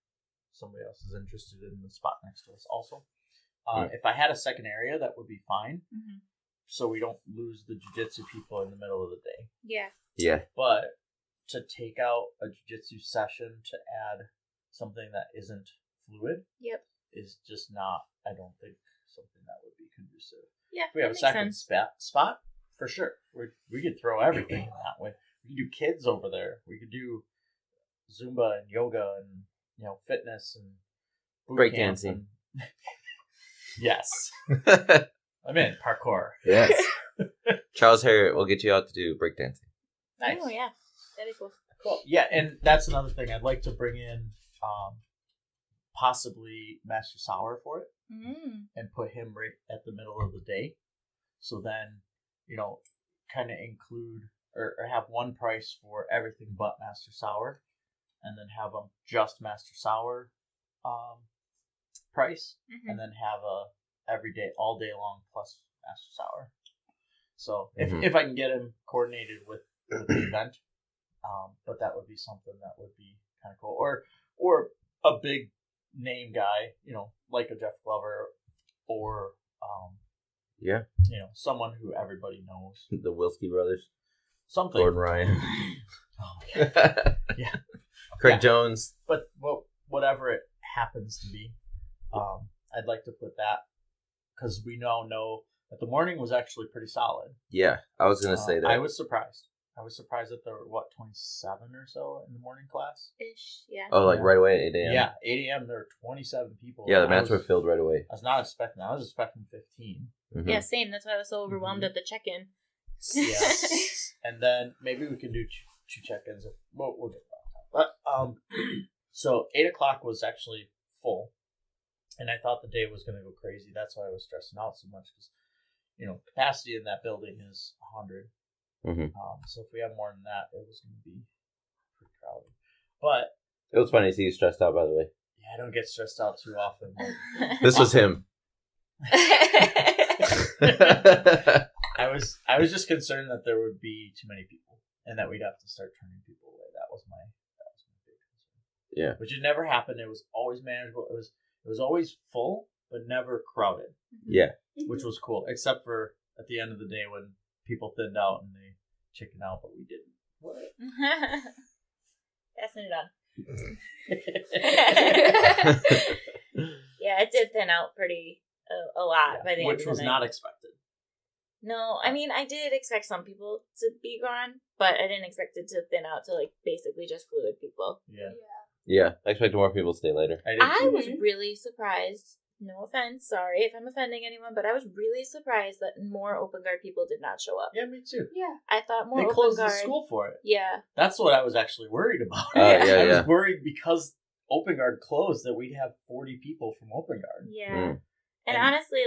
somebody else is interested in the spot next to us also. If I had a second area, that would be fine. So we don't lose the jiu-jitsu people in the middle of the day. Yeah. But to take out a jiu-jitsu session to add something that isn't fluid is just not, I don't think, something that would be conducive. Yeah, if we have a second spot, for sure. We could throw everything in that way. We could do kids over there. We could do Zumba and yoga and, fitness and breakdancing. Yes. I'm in parkour. Yes. Charles Harriet will get you out to do breakdancing. Nice. Oh, yeah. That'd be cool. Cool. Yeah, and that's another thing. I'd like to bring in possibly Master Sauer for it and put him right at the middle of the day. So then, kind of include or have one price for everything but Master Sauer, and then have a just Master Sauer price, and then have a every day, all day long plus Master Sauer. So if I can get him coordinated with the event, but that would be something that would be kind of cool, or a big name guy, like a Jeff Glover, or someone who everybody knows, the Wilski brothers, something, Gordon Ryan, yeah, Craig Jones, but whatever it happens to be, I'd like to put that because we know that the morning was actually pretty solid. Yeah, I was gonna say that. I was surprised. That there were 27 or so in the morning class ish. Yeah. Oh, like right away at 8 a.m. Yeah, 8 a.m. There were 27 people. Yeah, the mats were filled right away. I was not expecting. I was expecting 15. Yeah, same. That's why I was so overwhelmed at the check-in. Yeah, and then maybe we can do two check-ins. We'll get that. But so 8 o'clock was actually full, and I thought the day was going to go crazy. That's why I was stressing out so much because capacity in that building is 100. So if we have more than that, it was going to be pretty crowded. But it was funny to see you stressed out, by the way. Yeah, I don't get stressed out too often. This was him. I was just concerned that there would be too many people and that we'd have to start turning people away. That was my big concern. Yeah. Which had never happened. It was always manageable. It was always full, but never crowded. Yeah. Which was cool, except for at the end of the day when people thinned out and they chickened out, but we didn't. What? Passing it on. Yeah, it did thin out pretty a lot by the end of the night. Which was not expected. No, I mean, I did expect some people to be gone, but I didn't expect it to thin out to basically just fluid people. Yeah, I expected more people to stay later. I was really surprised. No offense, sorry if I'm offending anyone, but I was really surprised that more open guard people did not show up. Yeah, me too. Yeah. I thought more they open closed guard. the school for it. Yeah. That's what I was actually worried about. I was worried because open guard closed that we'd have 40 people from open guard. Yeah. And honestly,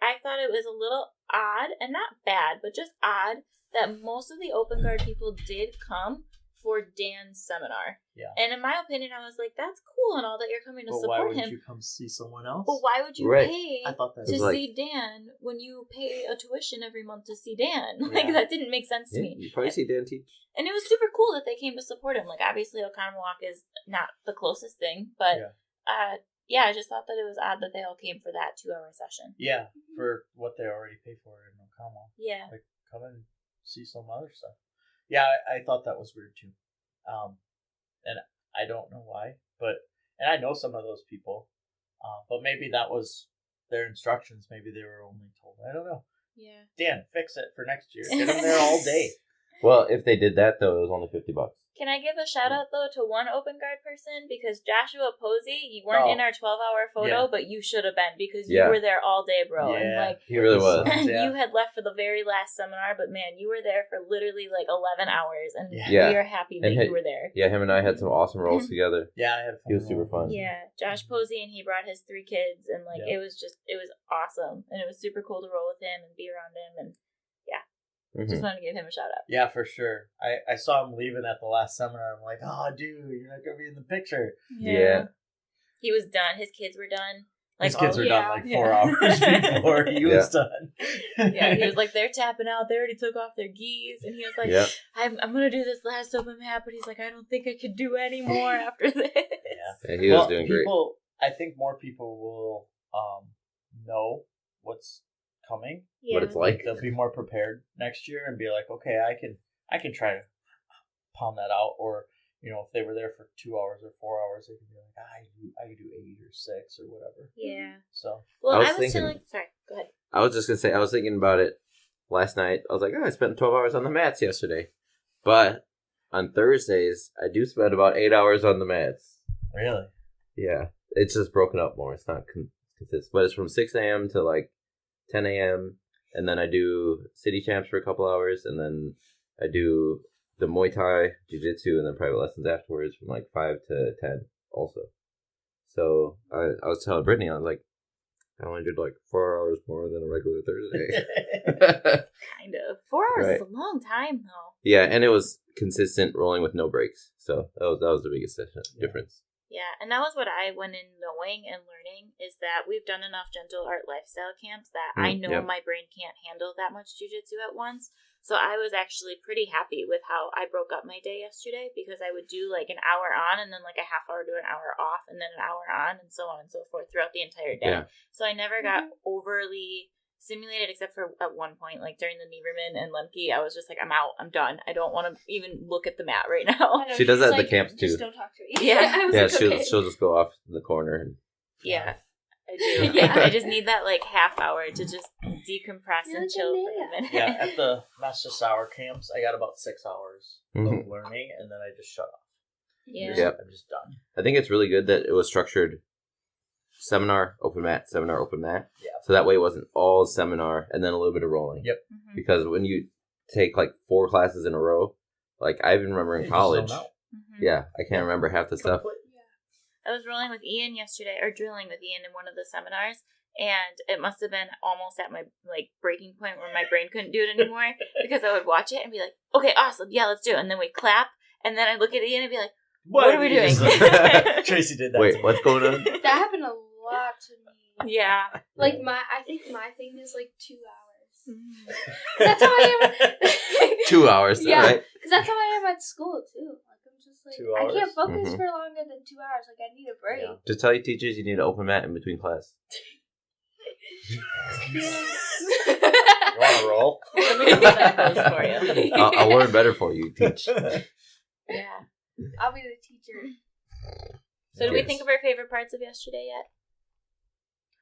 I thought it was a little odd, and not bad, but just odd, that most of the open guard people did come for Dan's seminar. Yeah. And in my opinion, I was like, that's cool and all that you're coming to support him. Why wouldn't you come see someone else? But why would you pay to see Dan when you pay a tuition every month to see Dan? That didn't make sense to me. You probably see Dan teach. And it was super cool that they came to support him. Obviously, Oconomowoc is not the closest thing, but I just thought that it was odd that they all came for that 2-hour session. Yeah, for what they already pay for in Oconomowoc. Yeah. Come and see some other stuff. Yeah, I thought that was weird too. And I don't know why, and I know some of those people, but maybe that was their instructions. Maybe they were only told. I don't know. Yeah. Dan, fix it for next year. Get them there all day. Well, if they did that, though, it was only $50. Can I give a shout out though to one open guard person? Because Joshua Posey, you weren't in our 12-hour photo, but you should have been because you were there all day, bro. Yeah, and he really was. You had left for the very last seminar, but man, you were there for literally 11 hours, and we are happy that you were there. Yeah, him and I had some awesome rolls together. Yeah, I had fun. He was super fun. Yeah, Josh Posey, and he brought his 3 kids, and it was awesome, and it was super cool to roll with him and be around him, and Mhm. Just wanted to give him a shout out. Yeah, for sure. I saw him leaving at the last seminar. I'm like, oh, dude, you're not going to be in the picture. Yeah. He was done. His kids were done. His kids were done like 4 Yeah. hours before he was done. Yeah, he was like, they're tapping out. They already took off their gis. And he was like, I'm going to do this last open mat. But he's like, I don't think I could do any more after this. Yeah, he was doing great. I think more people will know what's coming. Yeah. What it's like. They'll be more prepared next year and be like, okay, I can try to pound that out. Or, you know, if they were there for 2 hours or 4 hours, they could be like, I could do 8 or 6 or whatever. Yeah. So. Well, I was telling. Sorry, go ahead. I was just going to say, I was thinking about it last night. I was like, I spent 12 hours on the mats yesterday. But on Thursdays, I do spend about 8 hours on the mats. Really? Yeah. It's just broken up more. It's not consistent. But it's from 6 a.m. to like 10 a.m. And then I do City Champs for a couple hours. And then I do the Muay Thai, Jiu-Jitsu, and then private lessons afterwards from like 5 to 10 also. So I was telling Brittany, I was like, I only did like 4 hours more than a regular Thursday. Kind of. 4 hours Right. is a long time, though. Yeah, and it was consistent rolling with no breaks. So that was the biggest difference. Yeah, and that was what I went in knowing and learning is that we've done enough gentle art lifestyle camps that I know my brain can't handle that much jiu-jitsu at once. So I was actually pretty happy with how I broke up my day yesterday because I would do like an hour on and then like a half hour to an hour off and then an hour on and so on and so forth throughout the entire day. Yeah. So I never got overly stimulated except for at one point, like during the Nieverman and Lemke, I was just like, I'm out, I'm done. I don't want to even look at the mat right now. She does that at the camps too. Just don't talk to me. Yeah. Yeah, like, she'll just go off in the corner. And Yeah, I do. Yeah. I just need that like half hour to just decompress You're and like a chill for a nap. minute. Yeah, at the Master Sour camps, I got about 6 hours Mhm. of learning, and then I just shut off. Yeah. Yep. I'm just done. I think it's really good that it was structured seminar, open mat, seminar, open mat. Yeah. So that way it wasn't all seminar and then a little bit of rolling. Yep. Mhm. Because when you take like 4 classes in a row, like I even remember in You just college, zone out. Mhm. yeah, I can't remember half the stuff. I was rolling with Ian yesterday, or drilling with Ian in one of the seminars, and it must have been almost at my like breaking point where my brain couldn't do it anymore because I would watch it and be like, okay, awesome, yeah, let's do it. And then we clap, and then I look at Ian and be like, what are we doing? Tracy did that. Wait, to me. what's going on? That happened a lot to me. Yeah. Like I think my thing is like 2 hours. Mhm. That's how I am. 2 hours, Yeah. right? Because that's how I am at school too. Like I'm just like 2 I hours? can't focus Mhm. for longer than 2 hours. Like I need a break. Yeah. Just tell your teachers you need an open mat in between class. You want to roll? Let me know how that goes for you. I'll learn better for you. Teach. Yeah. I'll be the teacher. So did we Yes. think of our favorite parts of yesterday yet?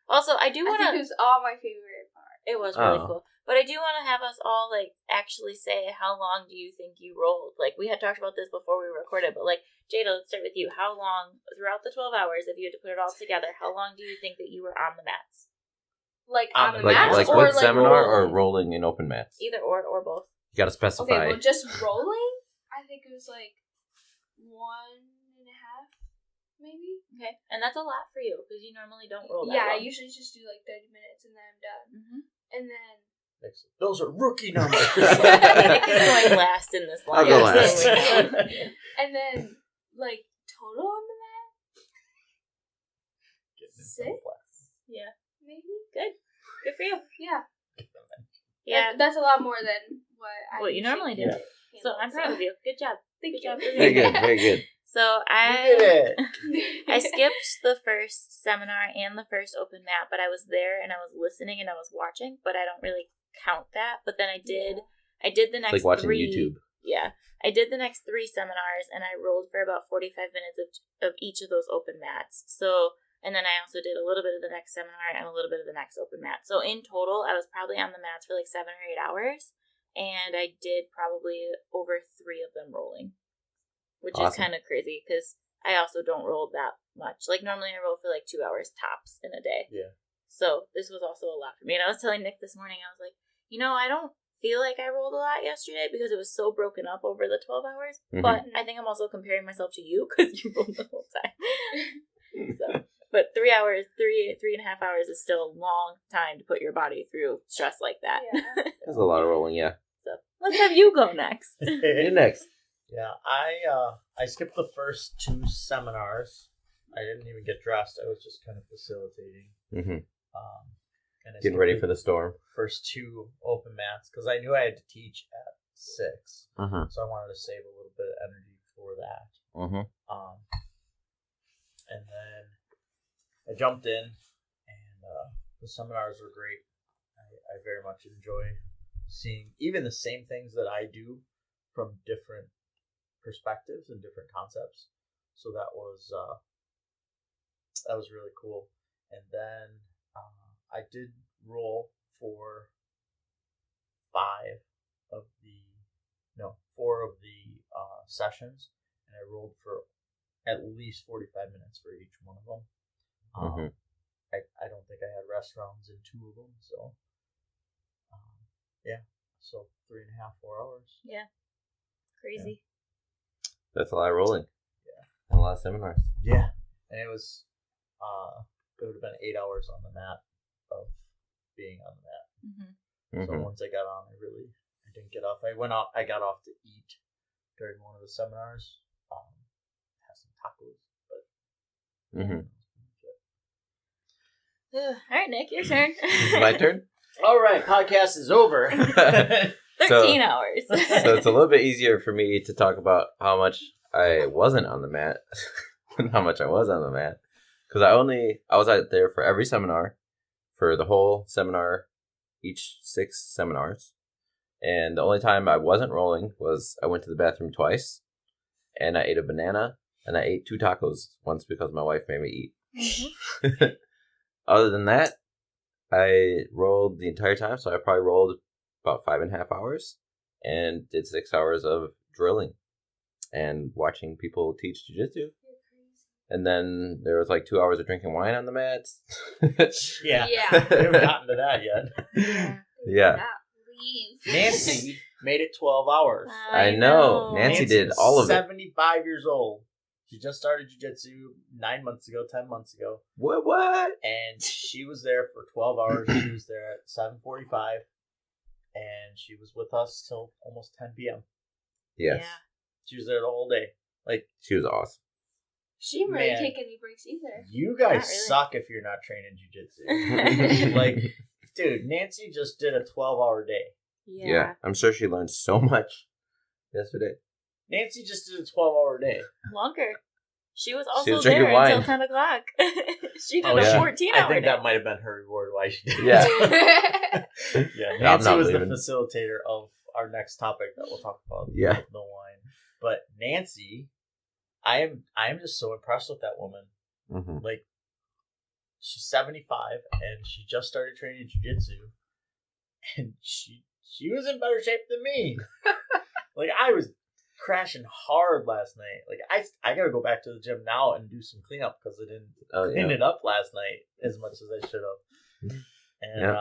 Also, I do I want think it to... was all my favorite part. It was really Oh. cool. But I do want to have us all, like, actually say how long do you think you rolled? Like, we had talked about this before we recorded, but, like, Jada, let's start with you. How long, throughout the 12 hours, if you had to put it all together, how long do you think that you were on the mats? Like On on the the Like mats like or with like seminar or rolling? rolling in open mats? Either or both. You gotta specify. Okay, well, just rolling, I think it was like 1.5, maybe. Okay. And that's a lot for you, because you normally don't roll that Yeah, I long. usually just do like 30 minutes and then I'm done. Mm-hmm. And then Those are rookie numbers. Nick is going last in this line. I'll go so last. we know. and then like total on the mat, 6 Yeah. maybe. Good for you. Yeah, Yeah. that's a lot more than what You normally do. usually handle, So I'm proud of you. Good job. Thank Good you. job for Very me. good, very good. So You did it. I skipped the first seminar and the first open mat, but I was there and I was listening and I was watching, but I don't really count that. But then I did the next It's like watching 3. YouTube. Yeah. I did the next 3 seminars and I rolled for about 45 minutes of each of those open mats. So, and then I also did a little bit of the next seminar and a little bit of the next open mat. So in total, I was probably on the mats for like 7 or 8 hours. And I did probably over 3 of them rolling, which is Awesome. kind of crazy because I also don't roll that much. Like normally I roll for like 2 hours tops in a day. Yeah. So this was also a lot for me. And I was telling Nick this morning, I was like, I don't feel like I rolled a lot yesterday because it was so broken up over the 12 hours. Mhm. But I think I'm also comparing myself to you because you rolled the whole time. So, but 3 hours, 3.5 hours is still a long time to put your body through stress like that. Yeah. That's a lot of rolling, yeah. So Let's have you go next. You next. Yeah, I skipped the first 2 seminars. I didn't even get dressed. I was just kind of facilitating. Mm-hmm. And I Getting ready for the storm. First 2 open mats because I knew I had to teach at 6, Mm-hmm. so I wanted to save a little bit of energy for that. Mm-hmm. And then I jumped in, and the seminars were great. I very much enjoy seeing even the same things that I do from different perspectives and different concepts. So that was really cool. And then I did roll for 4 of the sessions, and I rolled for at least 45 minutes for each one of them. I don't think I had rest rounds in 2 of them, so so 3.5, 4 hours. Yeah, crazy. That's a lot of rolling. Yeah, and a lot of seminars. Yeah, and it was it would have been 8 hours on the mat of being on the mat. Mm-hmm. So once I got on, I didn't get off. I got off to eat during one of the seminars. Have some tacos, but All right, Nick, your turn. My turn? all right, podcast is over. 13 hours. So it's a little bit easier for me to talk about how much I wasn't on the mat than how much I was on the mat. Because I was out there for every seminar, for the whole seminar, each 6 seminars. And the only time I wasn't rolling was I went to the bathroom twice, and I ate a banana, and I ate 2 tacos once because my wife made me eat. Mm-hmm. Other than that, I rolled the entire time, so I probably rolled about 5.5 hours and did 6 hours of drilling and watching people teach jiu-jitsu. And then there was like 2 hours of drinking wine on the mats. Yeah. Yeah. We haven't gotten to that yet. Yeah. Leave. Nancy made it 12 hours. I know. Nancy did was all of it. 75 years old. She just started jiu-jitsu 9 months ago, 10 months ago. What? And she was there for 12 hours. She was there at 7:45. And she was with us till almost 10 p.m. Yes. Yeah. She was there the whole day. Like, She was awesome. She didn't really Man. take any breaks either. you guys Not really. suck if you're not training jiu-jitsu. Like, dude, Nancy just did a 12-hour day. Yeah. I'm sure she learned so much yesterday. Nancy just did a 12-hour day. Longer. She was She also was drinking there wine. until 10 o'clock. She did Oh, a yeah. 14-hour I think day. that might have been her reward why she did it. Yeah. Yeah, I'm Nancy not was leaving. the facilitator of our next topic that we'll talk about. Yeah. The wine. But Nancy, I am just so impressed with that woman. Mm-hmm. Like, she's 75 and she just started training jiu-jitsu, and she was in better shape than me. Like, I was crashing hard last night. Like, I gotta go back to the gym now and do some cleanup because I didn't clean it up last night as much as I should have. And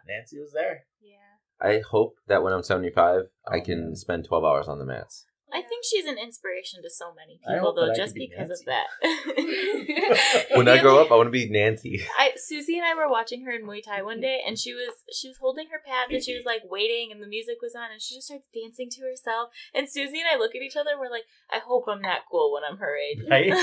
Nancy was there. Yeah. I hope that when I'm 75, I Oh, can man. spend 12 hours on the mats. I think she's an inspiration to so many I people, hope that though, I just could be because of Nancy. that. When I grow up, I want to be Nancy. Susie and I were watching her in Muay Thai one day, and she was holding her pads, and she was like waiting, and the music was on, and she just starts dancing to herself. And Susie and I look at each other, and we're like, I hope I'm that cool when I'm her age. Right?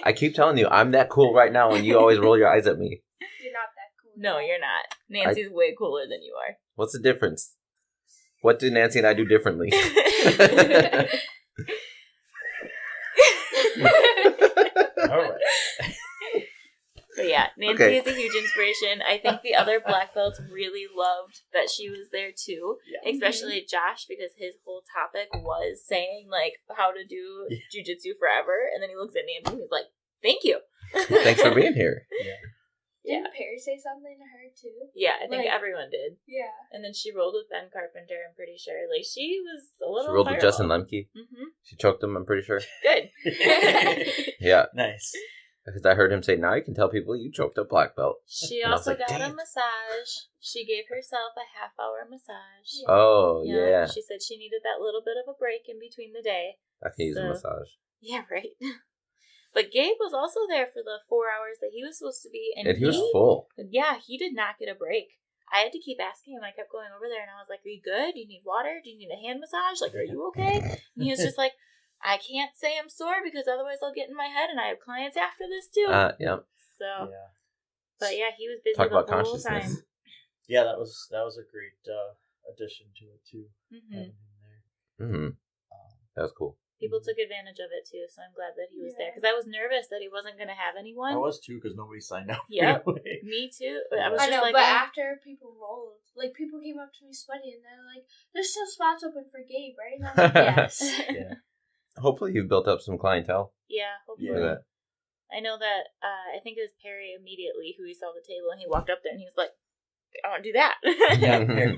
I keep telling you, I'm that cool right now, and you always roll your eyes at me. You're not that cool. No, you're not. Nancy's way cooler than you are. What's the difference? What do Nancy and I do differently? All right. But yeah, Nancy Okay. is a huge inspiration. I think the other black belts really loved that she was there too, Yeah. especially Josh, because his whole topic was saying like how to do jiu-jitsu forever, and then he looks at Nancy and he's like, "Thank you." Thanks for being here. Didn't Perry say something to her too? Yeah, I think Like- everyone did. Yeah. And then she rolled with Ben Carpenter, I'm pretty sure. Like, she was a little She rolled with Justin Lemke. Mm-hmm. She choked him, I'm pretty sure. Good. Yeah, Nice. because I heard him say, now you can tell people you choked a black belt. She And I was also like, got "Dang a it." massage. She gave herself a half-hour massage. Oh, yeah. She said she needed that little bit of a break in between the day. I can use a So- massage. Yeah, right. But Gabe was also there for the 4 hours that he was supposed to be. And he was full. Yeah, he did not get a break. I had to keep asking him. I kept going over there, and I was like, "Are you good? Do you need water? Do you need a hand massage? Like, are you okay?" And he was just like, "I can't say I'm sore because otherwise I'll get in my head, and I have clients after this too." Yeah. So, Yeah. but yeah, he was busy Talk the about whole consciousness. time. Yeah, that was a great addition to it too. Mm-hmm. Having him there. Mm-hmm. That was cool. People took advantage of it too, so I'm glad that he was there because I was nervous that he wasn't going to have anyone. I was too because nobody signed up. Yep, Anyway. me too. I was I just know, like, but after people rolled, like people came up to me sweaty and they're like, "There's still spots open for Gabe, right?" And I was like, "Yes." Yeah. Hopefully you've built up some clientele yeah, hopefully. for that. I know that. I think it was Perry immediately who he saw the table and he walked up there and he was like, "I want to do that." Yeah, Perry,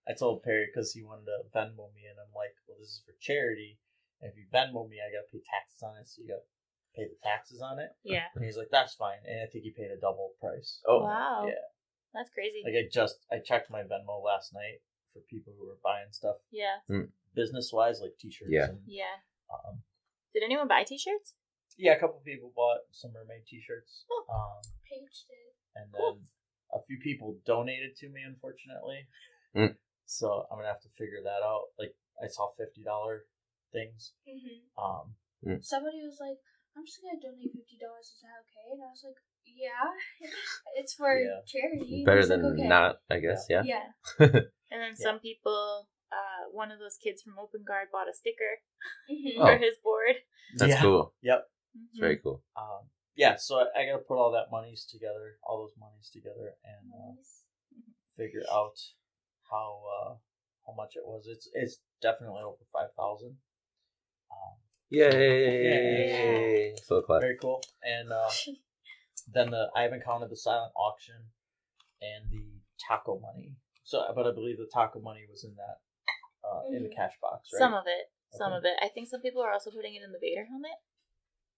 I told Perry because he wanted to Venmo me, and I'm like, "Well, this is for charity. And if you Venmo me, I gotta pay taxes on it, so you gotta pay the taxes on it." Yeah. And he's like, "That's fine." And I think he paid a double price. Oh. Wow. Yeah. That's crazy. Like I checked my Venmo last night for people who were buying stuff Yeah. business wise, like t-shirts. Yeah. And, Yeah. Did anyone buy t-shirts? yeah, a couple people bought some mermaid t-shirts. Oh. Paige did. And then a few people donated to me, unfortunately. Mm. So I'm gonna have to figure that out. Like I saw $50 things. Mm-hmm. Somebody was like, "I'm just gonna donate $50. Is that okay?" And I was like, "Yeah, it's for charity." Better He's than like, "Okay." not, I guess. Yeah. Yeah. And then some people, one of those kids from Open Guard bought a sticker Mm-hmm. for his board. That's cool. Yep. It's very cool. Yeah, so I gotta put all that monies together, all those monies together, and figure out how much it was. It's definitely over 5,000. Yay! So glad. Very cool. And then I haven't counted the silent auction and the taco money. So, but I believe the taco money was in that in the cash box, right? Some of it. Some of it. I think some people are also putting it in the Vader helmet.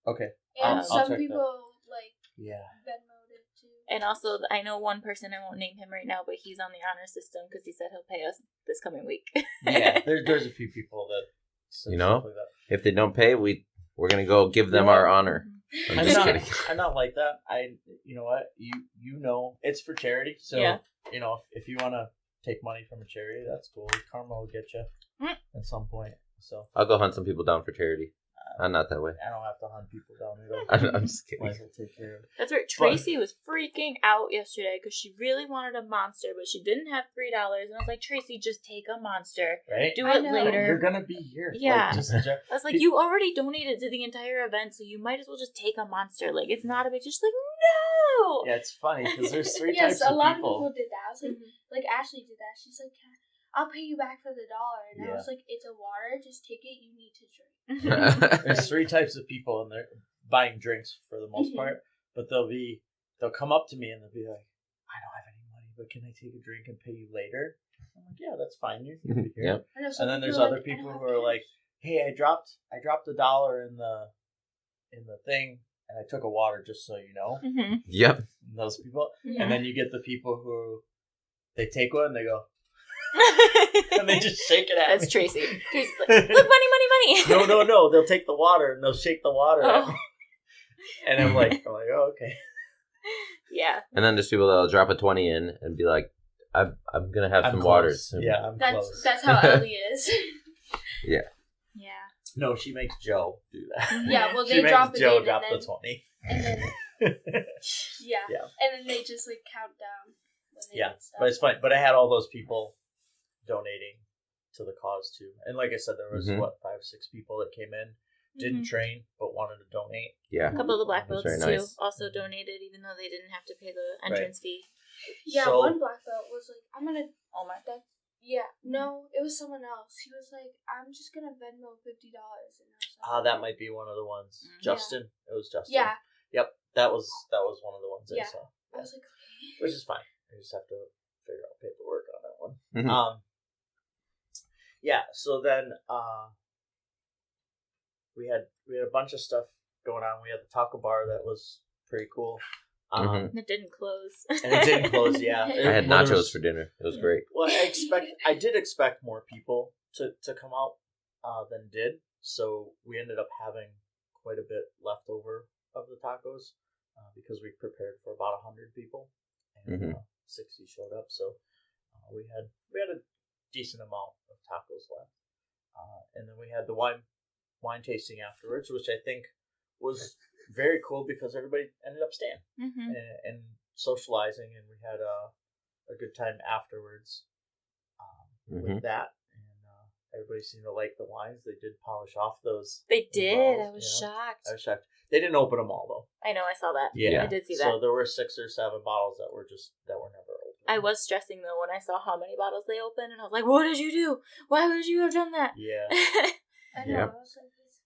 Okay. And I'll some check people like Yeah. Venmoed it too. And also, I know one person, I won't name him right now, but he's on the honor system because he said he'll pay us this coming week. Yeah, there's a few people that said You know? stuff like that. If they don't pay, we're gonna go give them our honor. I'm just kidding. I'm not like that. You know what? You know it's for charity. So Yeah. you know if you want to take money from a charity, that's cool. Karma will get you at some point. So I'll go hunt some people down for charity. I'm not that way. I don't have to hunt people down. I'm just kidding. Life will take care of it. That's right. Tracy was freaking out yesterday because she really wanted a monster, but she didn't have $3. And I was like, "Tracy, just take a monster. Right? Do I it know. later." You're gonna be here. Yeah. Like, I was like, "You already donated to the entire event, so you might as well just take a monster. Like, it's not a big." Just like, no. yeah, it's funny because there's three Yes, types a of lot people. of people did that. I was like Ashley did that. She's like, "I'll pay you back for the $1." And I was like, "It's a water. Just take it. You need to drink." There's three types of people, and they're buying drinks for the most part. But they'll come up to me and they'll be like, "I don't have any money, but can I take a drink and pay you later?" I'm like, "Yeah, that's fine. You can be here." Yep. And then there's other people who are like, "Hey, I dropped $1 in the thing, and I took a water just so you know." Yep. And those people, Yeah. and then you get the people who they take one and they go, and they just shake it at That's me. Tracy. Tracy's like, "Look, money." No. They'll take the water and they'll shake the water at Oh. me. And I'm like, "Oh, okay." Yeah. And then there's people that'll drop a 20 in and be like, I'm gonna have I'm some close. waters. Yeah, I'm close. That's how Ellie is. Yeah. No, she makes Joe do that. Yeah, well, She they makes drop it Joe in drop and the 20. and then yeah, Yeah. and then they just like count down. When they Yeah, get stuff. but it's funny. But I had all those people donating to the cause too. And like I said, there was 5, 6 people that came in, didn't train, but wanted to donate. Yeah. A couple of the black That's belts very too nice. also donated, even though they didn't have to pay the entrance fee. Yeah, So- one black belt was like, "I'm gonna." Oh my. Yeah, no, it was someone else. He was like, "I'm just gonna Venmo $50," and I was like, That might be one of the ones. Justin. It was Justin. Yeah, Yep. That was one of the ones I Yeah. saw. I was like, "Okay." Which is fine. I just have to figure out paperwork on that one. Mhm. Yeah. So then, we had a bunch of stuff going on. We had the taco bar that was pretty cool. Mhm. It didn't close. And it didn't close. Yeah, I had Well, there nachos was- for dinner. It was great. Well, I did expect more people to come out than did. So we ended up having quite a bit left over of the tacos because we prepared for about 100 people, and 60 showed up. So we had a decent amount of tacos left, and then we had the wine tasting afterwards, which I think was very cool because everybody ended up staying and socializing, and we had a good time afterwards with that. Everybody seemed to like the wines. They did polish off those. They did. bottles, I was shocked. I was shocked. They didn't open them all though. I know. I saw that. Yeah, I did see that. So there were 6 or 7 bottles that were never opened. I was stressing though when I saw how many bottles they opened, and I was like, "What did you do? Why would you have done that?" Yeah. I know. Yeah. I was like, it's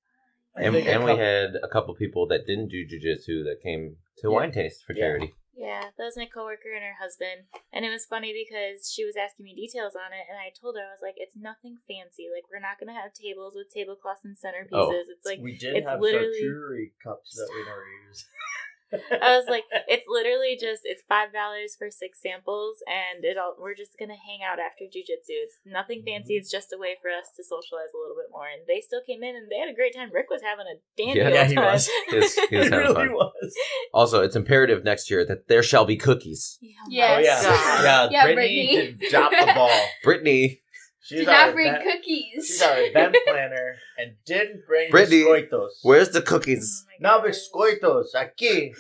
fine. And we had a couple people that didn't do jiu-jitsu that came to wine taste for charity. Yeah, that was my coworker and her husband, and it was funny because she was asking me details on it, and I told her, I was like, "It's nothing fancy. Like, we're not gonna have tables with tablecloths and centerpieces. It's like we did it's have literally charcuterie cups that we never used. I was like, it's literally just, it's $5 for 6 samples, and we're just gonna hang out after jiu-jitsu. It's nothing fancy. It's just a way for us to socialize a little bit more. And they still came in and they had a great time. Rick was having a dandy old he time. was. He was He having really fun. was. Also, it's imperative next year that there shall be cookies. Yes. Oh yeah, God. Yeah, Brittany Brittany. did drop the ball. Brittany, She's Did our not bring event, cookies. She's our event planner and didn't bring Brittany, biscoitos. where's the cookies? Oh my No God. biscoitos aquí.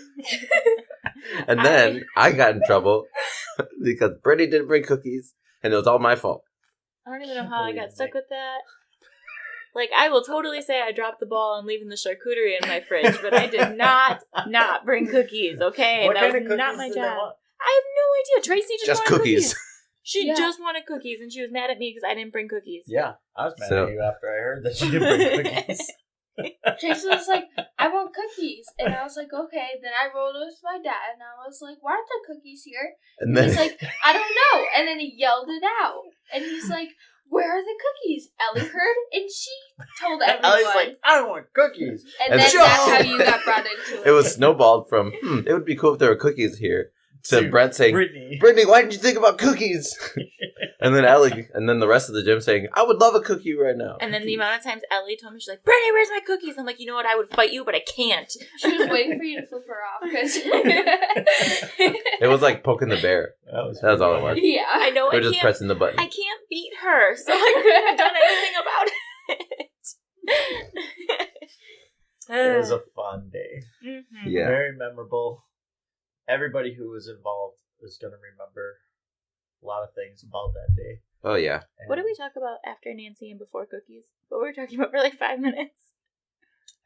And then I got in trouble because Brittany didn't bring cookies, and it was all my fault. I don't even know Can't how I believe got stuck it. with that. Like, I will totally say I dropped the ball on leaving the charcuterie in my fridge, but I did not bring cookies, okay? What That kind was of cookies not my did they job. want? I have no idea. Tracy just wanted cookies. She Yeah. just wanted cookies, and she was mad at me because I didn't bring cookies. Yeah, I was mad So- at you after I heard that you didn't bring cookies. Tracy was like, I want cookies. And I was like, okay. Then I rolled with my dad, and I was like, why aren't there cookies here? And He's then like, I don't know. And then he yelled it out. And he's like, where are the cookies? Ellie heard, and she told everyone. Ellie's like, I don't want cookies. and And then Joe! that's how you got brought into it. it was snowballed from, it would be cool if there were cookies here, to Brent saying, Brittany. Brittany, why didn't you think about cookies? And then Ellie, and then the rest of the gym saying, I would love a cookie right now. And then the amount of times Ellie told me, she's like, Brittany, where's my cookies? I'm like, you know what? I would fight you, but I can't. She was waiting for you to flip her off. Cause It was like poking the bear. That was all it was. yeah. I know We're I just can't. pressing the button. I can't beat her, so I couldn't have done anything about it. It was a fun day. Mhm. Yeah. Very memorable. Everybody who was involved is going to remember a lot of things about that day. Oh, yeah. And What did we talk about after Nancy and before cookies? What were we talking about for like 5 minutes?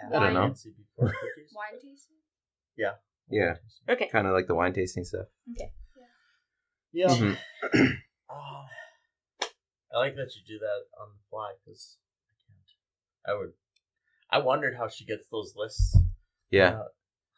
after I don't know. Nancy before cookies? Wine tasting? Yeah. Okay. Kind of like the wine tasting stuff. Yeah. Mhm. I like that you do that on the fly because I can't. I wondered how she gets those lists. Yeah.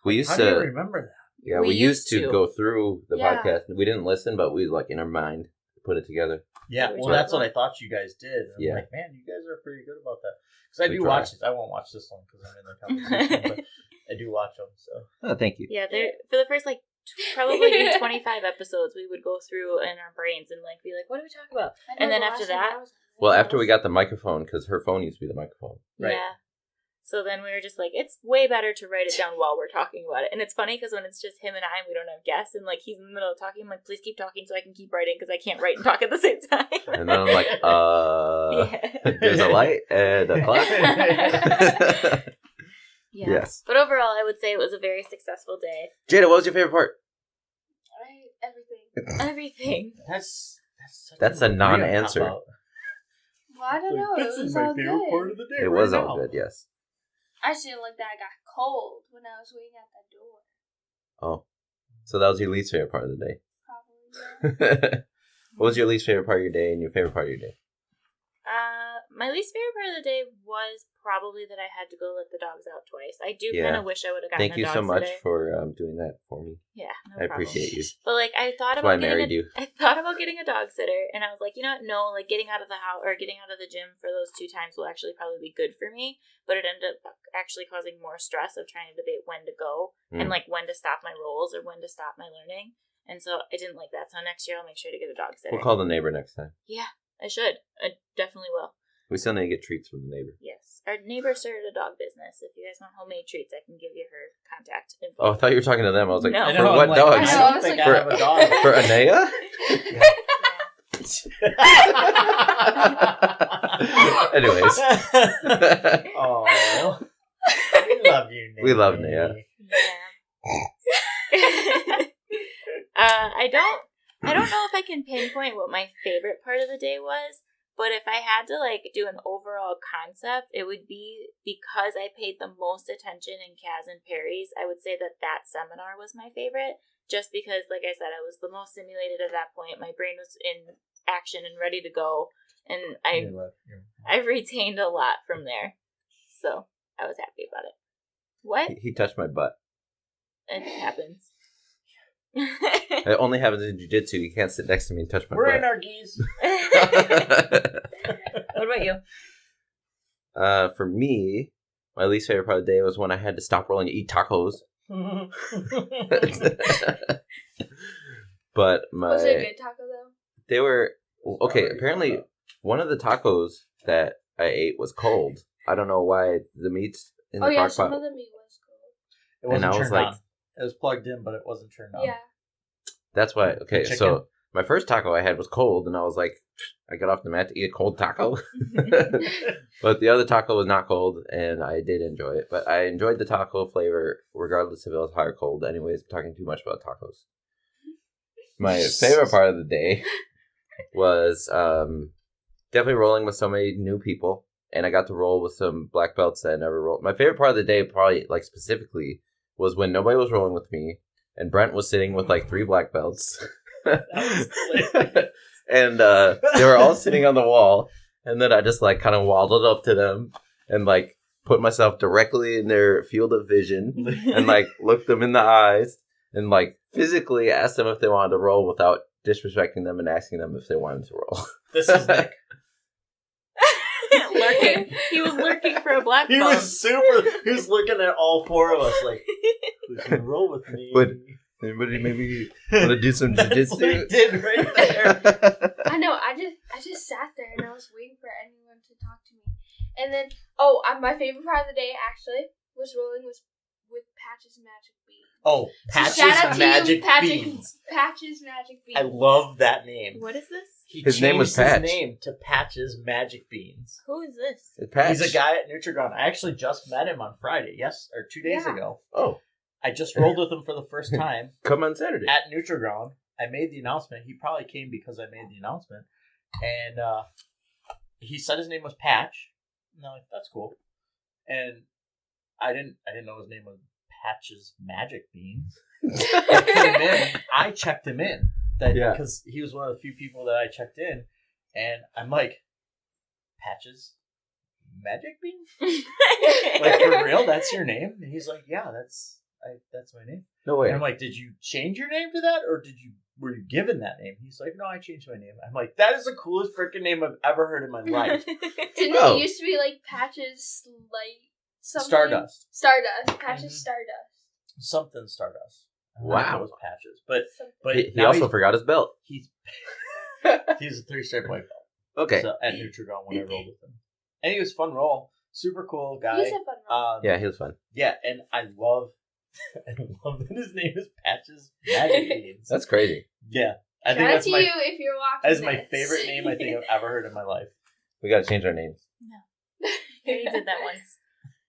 We used How do you to. remember that? Yeah, We we used used to to. go through the Yeah. podcast. We didn't listen, but we like in our mind put it together. Yeah, We well, tried that's what one. I thought you guys did. And Yeah. I'm like, man, you guys are pretty good about that. Because I We do try. watch it. I won't watch this one because I'm in the conversation, but I do watch them. So Oh, thank you. Yeah, there for the first like probably 25 episodes, we would go through in our brains and like be like, what do we talk about? I And know then the after last time that- I was- Well, after we got the microphone, because her phone used to be the microphone. Right. Yeah. So then we were just like, it's way better to write it down while we're talking about it. And it's funny because when it's just him and I, and we don't have guests, and like he's in the middle of talking, I'm like, please keep talking so I can keep writing because I can't write and talk at the same time. And then I'm like, yeah. there's a light and a clock. Yeah. Yes. But overall, I would say it was a very successful day. Jada, what was your favorite part? Everything. Everything. that's such That's a non-answer. weird cop-out. Well, I don't know. This It was is my all favorite good. part of the day. It right was now. all good, yes. I just didn't like that I got cold when I was waiting at the door. Oh. So that was your least favorite part of the day. Probably. What was your least favorite part of your day and your favorite part of your day? My least favorite part of the day was probably that I had to go let the dogs out twice. I do Yeah. kind of wish I would have gotten Thank a you dog so much sitter. for doing that for me. Yeah, no I problem. appreciate you. But like, I thought That's why I about getting married you. I thought about getting a dog sitter, and I was like, you know what? No, like getting out of the house or getting out of the gym for those 2 times will actually probably be good for me. But it ended up actually causing more stress of trying to debate when to go and like when to stop my rolls or when to stop my learning. And so I didn't like that. So next year I'll make sure to get a dog sitter. We'll call the neighbor next time. Yeah, I should. I definitely will. We still need to get treats from the neighbor. Yes. Our neighbor started a dog business. If you guys want homemade treats, I can give you her contact info. Oh, I thought you were talking to them. I was like, No. I for know, what I'm like, dogs? I I don't was think like- I have a dog. For Anea? Yeah. Anyways. Oh, we love you, Nate. We love Nate. Yeah. I don't know if I can pinpoint what my favorite part of the day was, but if I had to like do an overall concept, it would be because I paid the most attention in Kaz and Perry's. I would say that seminar was my favorite, just because, like I said, I was the most stimulated at that point. My brain was in action and ready to go, and I retained a lot from there, so I was happy about it. What? He touched my butt. It happens. It only happens in jiu-jitsu. You can't sit next to me and touch my butt. We're in our geese. What about you? For me, my least favorite part of the day was when I had to stop rolling and eat tacos. But Was it a good taco though? They were okay. Apparently, one of the tacos that I ate was cold. I don't know why the meat's in the crock some pot. of the meat was cold. It wasn't And I was turned like- on. It was plugged in, but it wasn't turned on. Yeah. That's why. Okay, Chicken. so my first taco I had was cold, and I was like, I got off the mat to eat a cold taco. But the other taco was not cold, and I did enjoy it. But I enjoyed the taco flavor, regardless if it was hot or cold. Anyways, I'm talking too much about tacos. My favorite part of the day was definitely rolling with so many new people, and I got to roll with some black belts that I never rolled. My favorite part of the day, probably like specifically, was when nobody was rolling with me, and Brent was sitting with like 3 black belts. And they were all sitting on the wall, and then I just like kind of waddled up to them and like put myself directly in their field of vision and like looked them in the eyes and like physically asked them if they wanted to roll without disrespecting them and asking them if they wanted to roll. This is Nick. Lurking. He was lurking for a black He belt. was he was looking at all 4 of us like, who's going to roll with me? Would anybody maybe want to do some That's jiu-jitsu? what he did right there. I know. I just sat there and I was waiting for anyone to talk to me. And then, my favorite part of the day actually was rolling with Patch's Magic Beans. Oh, So Patch's shout out to Magic you, Patch's Beans. Patch's Magic Beans. I love that name. What is this? He His name was changed Patch. His name to Patch's Magic Beans. Who is this? It's Patch. He's a guy at Nutrigrain. I actually just met him on Friday. 2 days Yeah. ago. Oh, I just rolled with him for the first time come on Saturday. at Nutrigrain. I made the announcement. He probably came because I made the announcement, and he said his name was Patch. And I'm like, that's cool. And I didn't know his name was Patch's Magic Beans. I checked him in because he was one of the few people that I checked in, and I'm like, Patch's Magic Beans? Like, for real? That's your name? And he's like, yeah, that's my name. No way. And I'm like, did you change your name to that, or were you given that name? He's like, no, I changed my name. I'm like, that is the coolest freaking name I've ever heard in my life. Didn't Oh. it used to be like Patch's something? Stardust. Patch's Mhm. Stardust. Something Stardust. I don't know Wow. if it was Patches. But He now also forgot his belt. he's a 3-stripe white belt. Okay. So at Nutrigrain when I rolled with him. And he was fun roll. Super cool guy. He's a fun one. Yeah, he was fun. Yeah, and I love that his name is Patch's Magic Beans. That's crazy. Yeah. I think Shout out that's to my you if you're watching. That is my this. favorite name I think I've ever heard in my life. We gotta change our names. He did that once.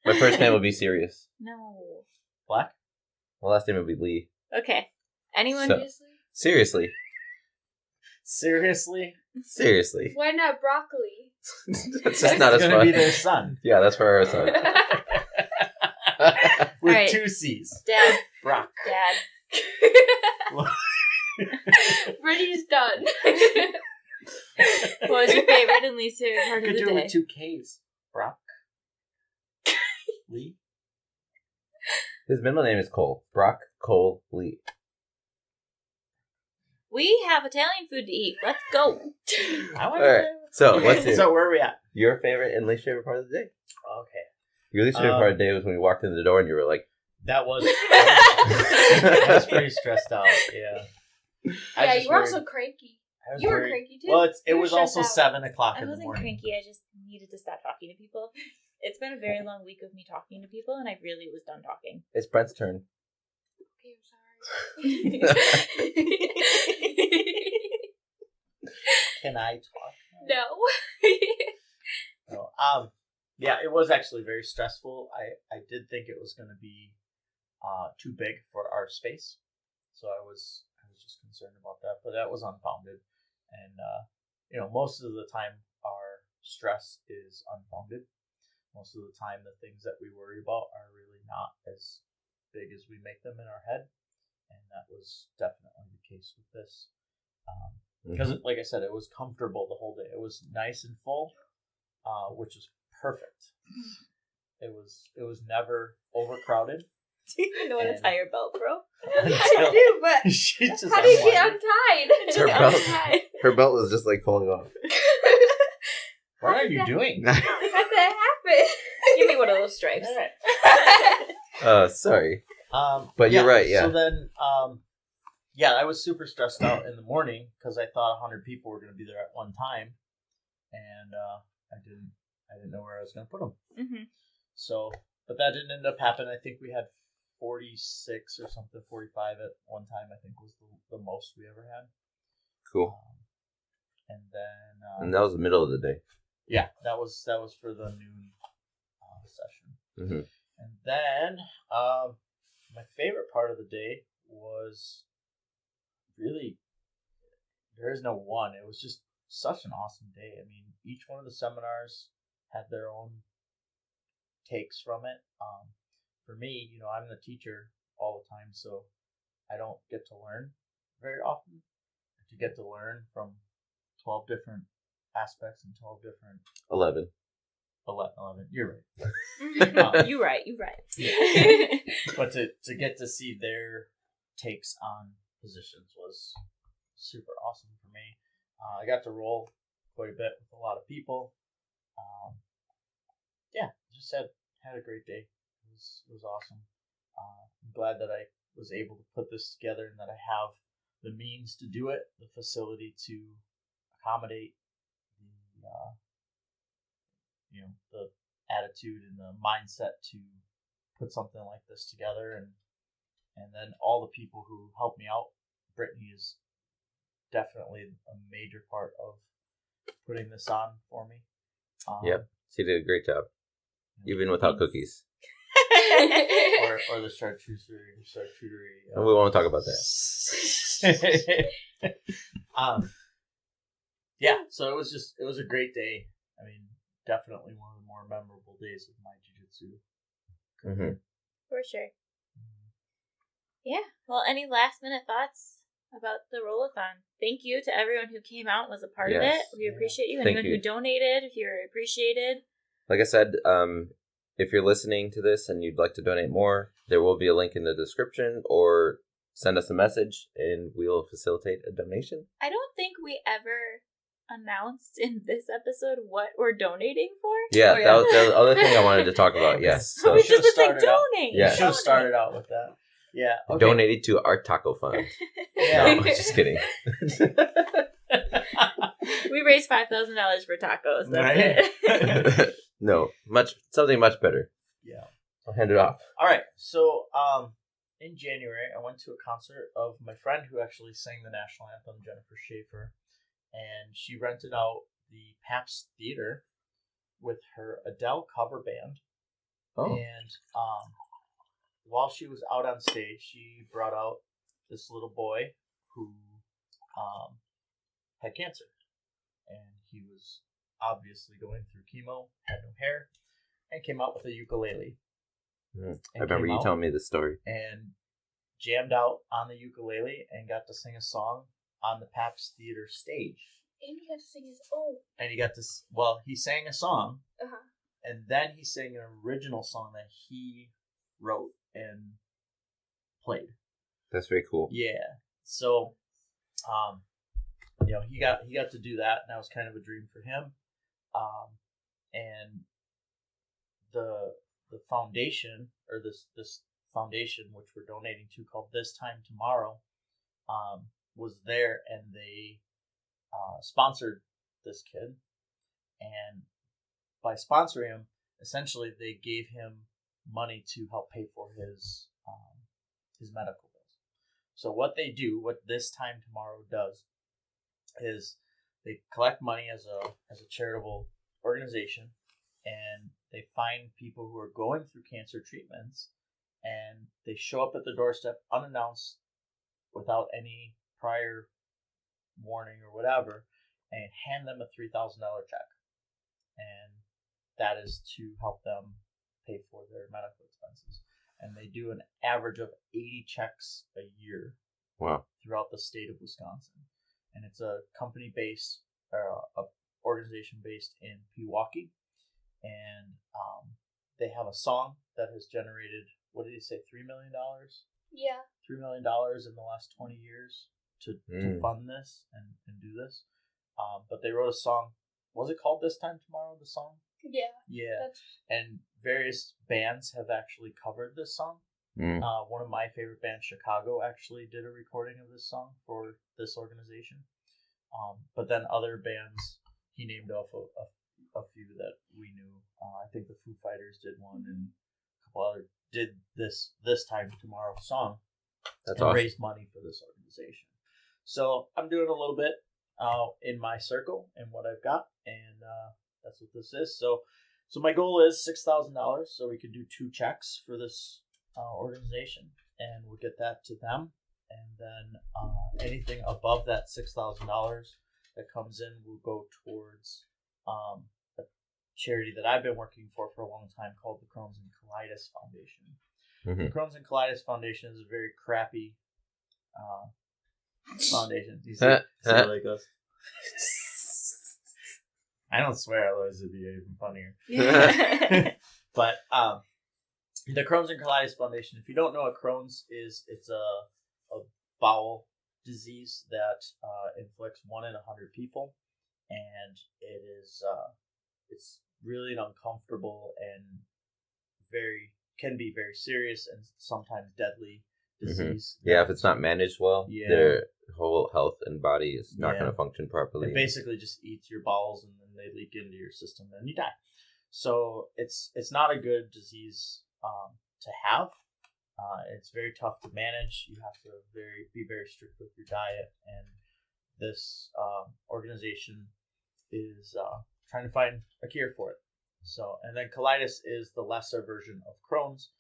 My first name will be Sirius. No. Black? My last name will be Lee. Okay. Anyone? So- Seriously? Seriously? Seriously. Why not broccoli? That's just not as gonna fun. be their son. Yeah, that's for our son. With Alright. 2 C's. Dad. Brock. Dad. Brittany's done. What was your favorite and least favorite part Could of the do it day? with 2 K's. Brock. Lee. His middle name is Cole. Brock Cole Lee. We have Italian food to eat. Let's go. I want Alright. So, Okay, what's so where are we at? your favorite and least favorite part of the day? Okay. Your least favorite part of the day was when we walked in the door and you were like, That was... I was pretty stressed out, yeah. Yeah, you were also cranky. You were cranky too. Well, it You were was also stressed out. 7 o'clock I in the wasn't morning. cranky. I just needed to stop talking to people. It's been a very long week of me talking to people, and I really was done talking. it's Brent's turn. Okay, I'm sorry. Can I talk? No. No. Yeah, it was actually very stressful. I did think it was going to be too big for our space, so I was just concerned about that. But that was unfounded, and most of the time our stress is unfounded. Most of the time, the things that we worry about are really not as big as we make them in our head, and that was definitely the case with this. Because, like I said, it was comfortable the whole day. It was nice and full, which is perfect. It was never overcrowded. Do you even know how to tie your belt, bro? I do, but She just how do you get untied? Her belt was just like falling off. What are you doing? How did that happen? Give me one of those stripes. All right. Sorry. But you're right, yeah. So then, I was super stressed out in the morning because I thought 100 people were going to be there at one time, and I didn't know where I was going to put them. Mm-hmm. So, but that didn't end up happening. I think we had 46 or something, 45 at one time. I think was the most we ever had. Cool. And then, and that was the middle of the day. Yeah, that was for the noon session. Mm-hmm. And then, my favorite part of the day was really, there is no one. It was just such an awesome day. I mean, each one of the seminars had their own takes from it. For me, I'm the teacher all the time, so I don't get to learn very often. To get to learn from 12 different aspects and 12 different... 11. 11. You're right. You right. Yeah. But to get to see their takes on positions was super awesome for me. I got to roll quite a bit with a lot of people. Just had a great day. It was awesome. I'm glad that I was able to put this together and that I have the means to do it, the facility to accommodate the attitude and the mindset to put something like this together, and then all the people who helped me out. Brittany is definitely a major part of putting this on for me. Yep, she did a great job, even without cookies. or the charcuterie. We won't talk about that. So it was a great day. I mean, definitely one of the more memorable days of my jiu-jitsu career. For sure. Yeah. Well, any last minute thoughts about the Roll-A-Thon? Thank you to everyone who came out and was a part of it. We appreciate you. Anyone who donated, you're appreciated. Like I said, if you're listening to this and you'd like to donate more, there will be a link in the description, or send us a message and we'll facilitate a donation. I don't think we ever announced in this episode what we're donating for. Yeah, that was the other thing I wanted to talk about. Yes. So we just like donate. Yeah. Should have started out with that. Yeah. Okay. Donated to our taco fund. Yeah. No, just kidding. We raised $5,000 for tacos. That's Right. it. No, something much better. Yeah. I'll hand it off. All right. So, in January, I went to a concert of my friend who actually sang the national anthem, Jennifer Schaefer, and she rented out the Pabst Theater with her Adele cover band. Oh. And while she was out on stage, she brought out this little boy who had cancer, and he was obviously going through chemo, had no hair, and came out with a ukulele. I remember you telling me this story. And jammed out on the ukulele and got to sing a song on the Pabst Theater stage. And he got to sing his own. And he got to, he sang a song, and then he sang an original song that he wrote and played. That's very cool. Yeah. So, he got to do that, and that was kind of a dream for him. And the foundation, or this foundation which we're donating to, called This Time Tomorrow, was there, and they sponsored this kid. And by sponsoring him, essentially they gave him money to help pay for his medical bills. So what This Time Tomorrow does is they collect money as a charitable organization, and they find people who are going through cancer treatments, and they show up at the doorstep unannounced, without any prior warning or whatever, and hand them a $3,000 check, and that is to help them pay for their medical expenses. And they do an average of 80 checks a year. Wow. Throughout the state of Wisconsin. And it's a company based, a organization based in Pewaukee. And they have a song that has generated, what did he say, $3 million? Yeah. $3 million in the last 20 years to fund this and do this. But they wrote a song. Was it called This Time Tomorrow, the song? Yeah. Yeah. And various bands have actually covered this song. One of my favorite bands, Chicago, actually did a recording of this song for this organization. But then other bands, he named off a few that we knew. I think the Foo Fighters did one, and a couple other did this Time Tomorrow song. That's and awesome. Raised money for this organization. So I'm doing a little bit in my circle and what I've got, and that's what this is. So my goal is $6,000, so we could do 2 checks for this organization, and we'll get that to them, and then anything above that $6,000 that comes in will go towards a charity that I've been working for a long time called the Crohn's and Colitis Foundation. Mm-hmm. The Crohn's and Colitis Foundation is a very crappy foundation. Do you see how that goes? I don't swear, otherwise it'd be even funnier. Yeah. But the Crohn's and Colitis Foundation, if you don't know what Crohn's is, it's a bowel disease that inflicts 1 in 100 people, and it is it's really an uncomfortable and can be very serious and sometimes deadly disease. Mm-hmm. Yeah, if it's not managed well, Yeah. their whole health and body is not going to function properly. It basically just eats your bowels, and then they leak into your system, and you die. So it's not a good disease to have. It's very tough to manage. You have to be very strict with your diet, and this organization is trying to find a cure for it. So, and then colitis is the lesser version of Crohn's,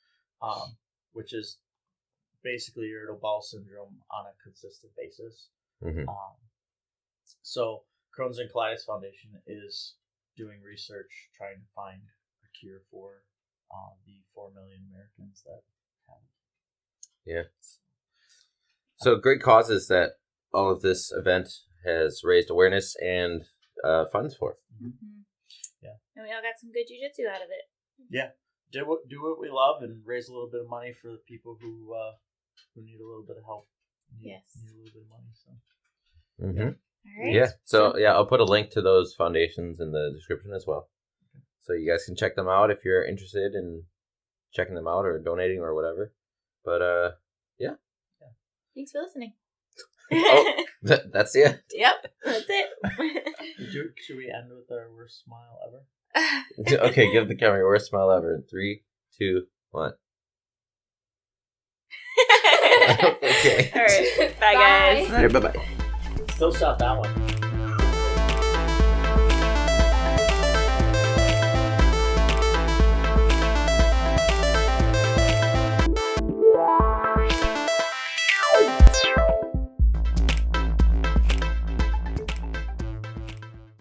which is basically irritable bowel syndrome on a consistent basis. Mm-hmm. So Crohn's and Colitis Foundation is doing research trying to find a cure for the 4 million Americans that have it. Yeah. So great causes that all of this event has raised awareness and funds for. Mm-hmm. Yeah. And we all got some good jiu-jitsu out of it. Yeah. Do what we love and raise a little bit of money for the people who need a little bit of help. Need a little bit of money. So. Mm-hmm. Yeah. All right. Yeah. So yeah, I'll put a link to those foundations in the description as well. Okay. So you guys can check them out if you're interested in checking them out or donating or whatever. But yeah. Thanks for listening. Oh, that's it. Yep, that's it. Should we end with our worst smile ever? Okay, give the camera your worst smile ever. In 3, 2, 1. Okay. All right. Bye, guys. Bye bye. Still shot that one.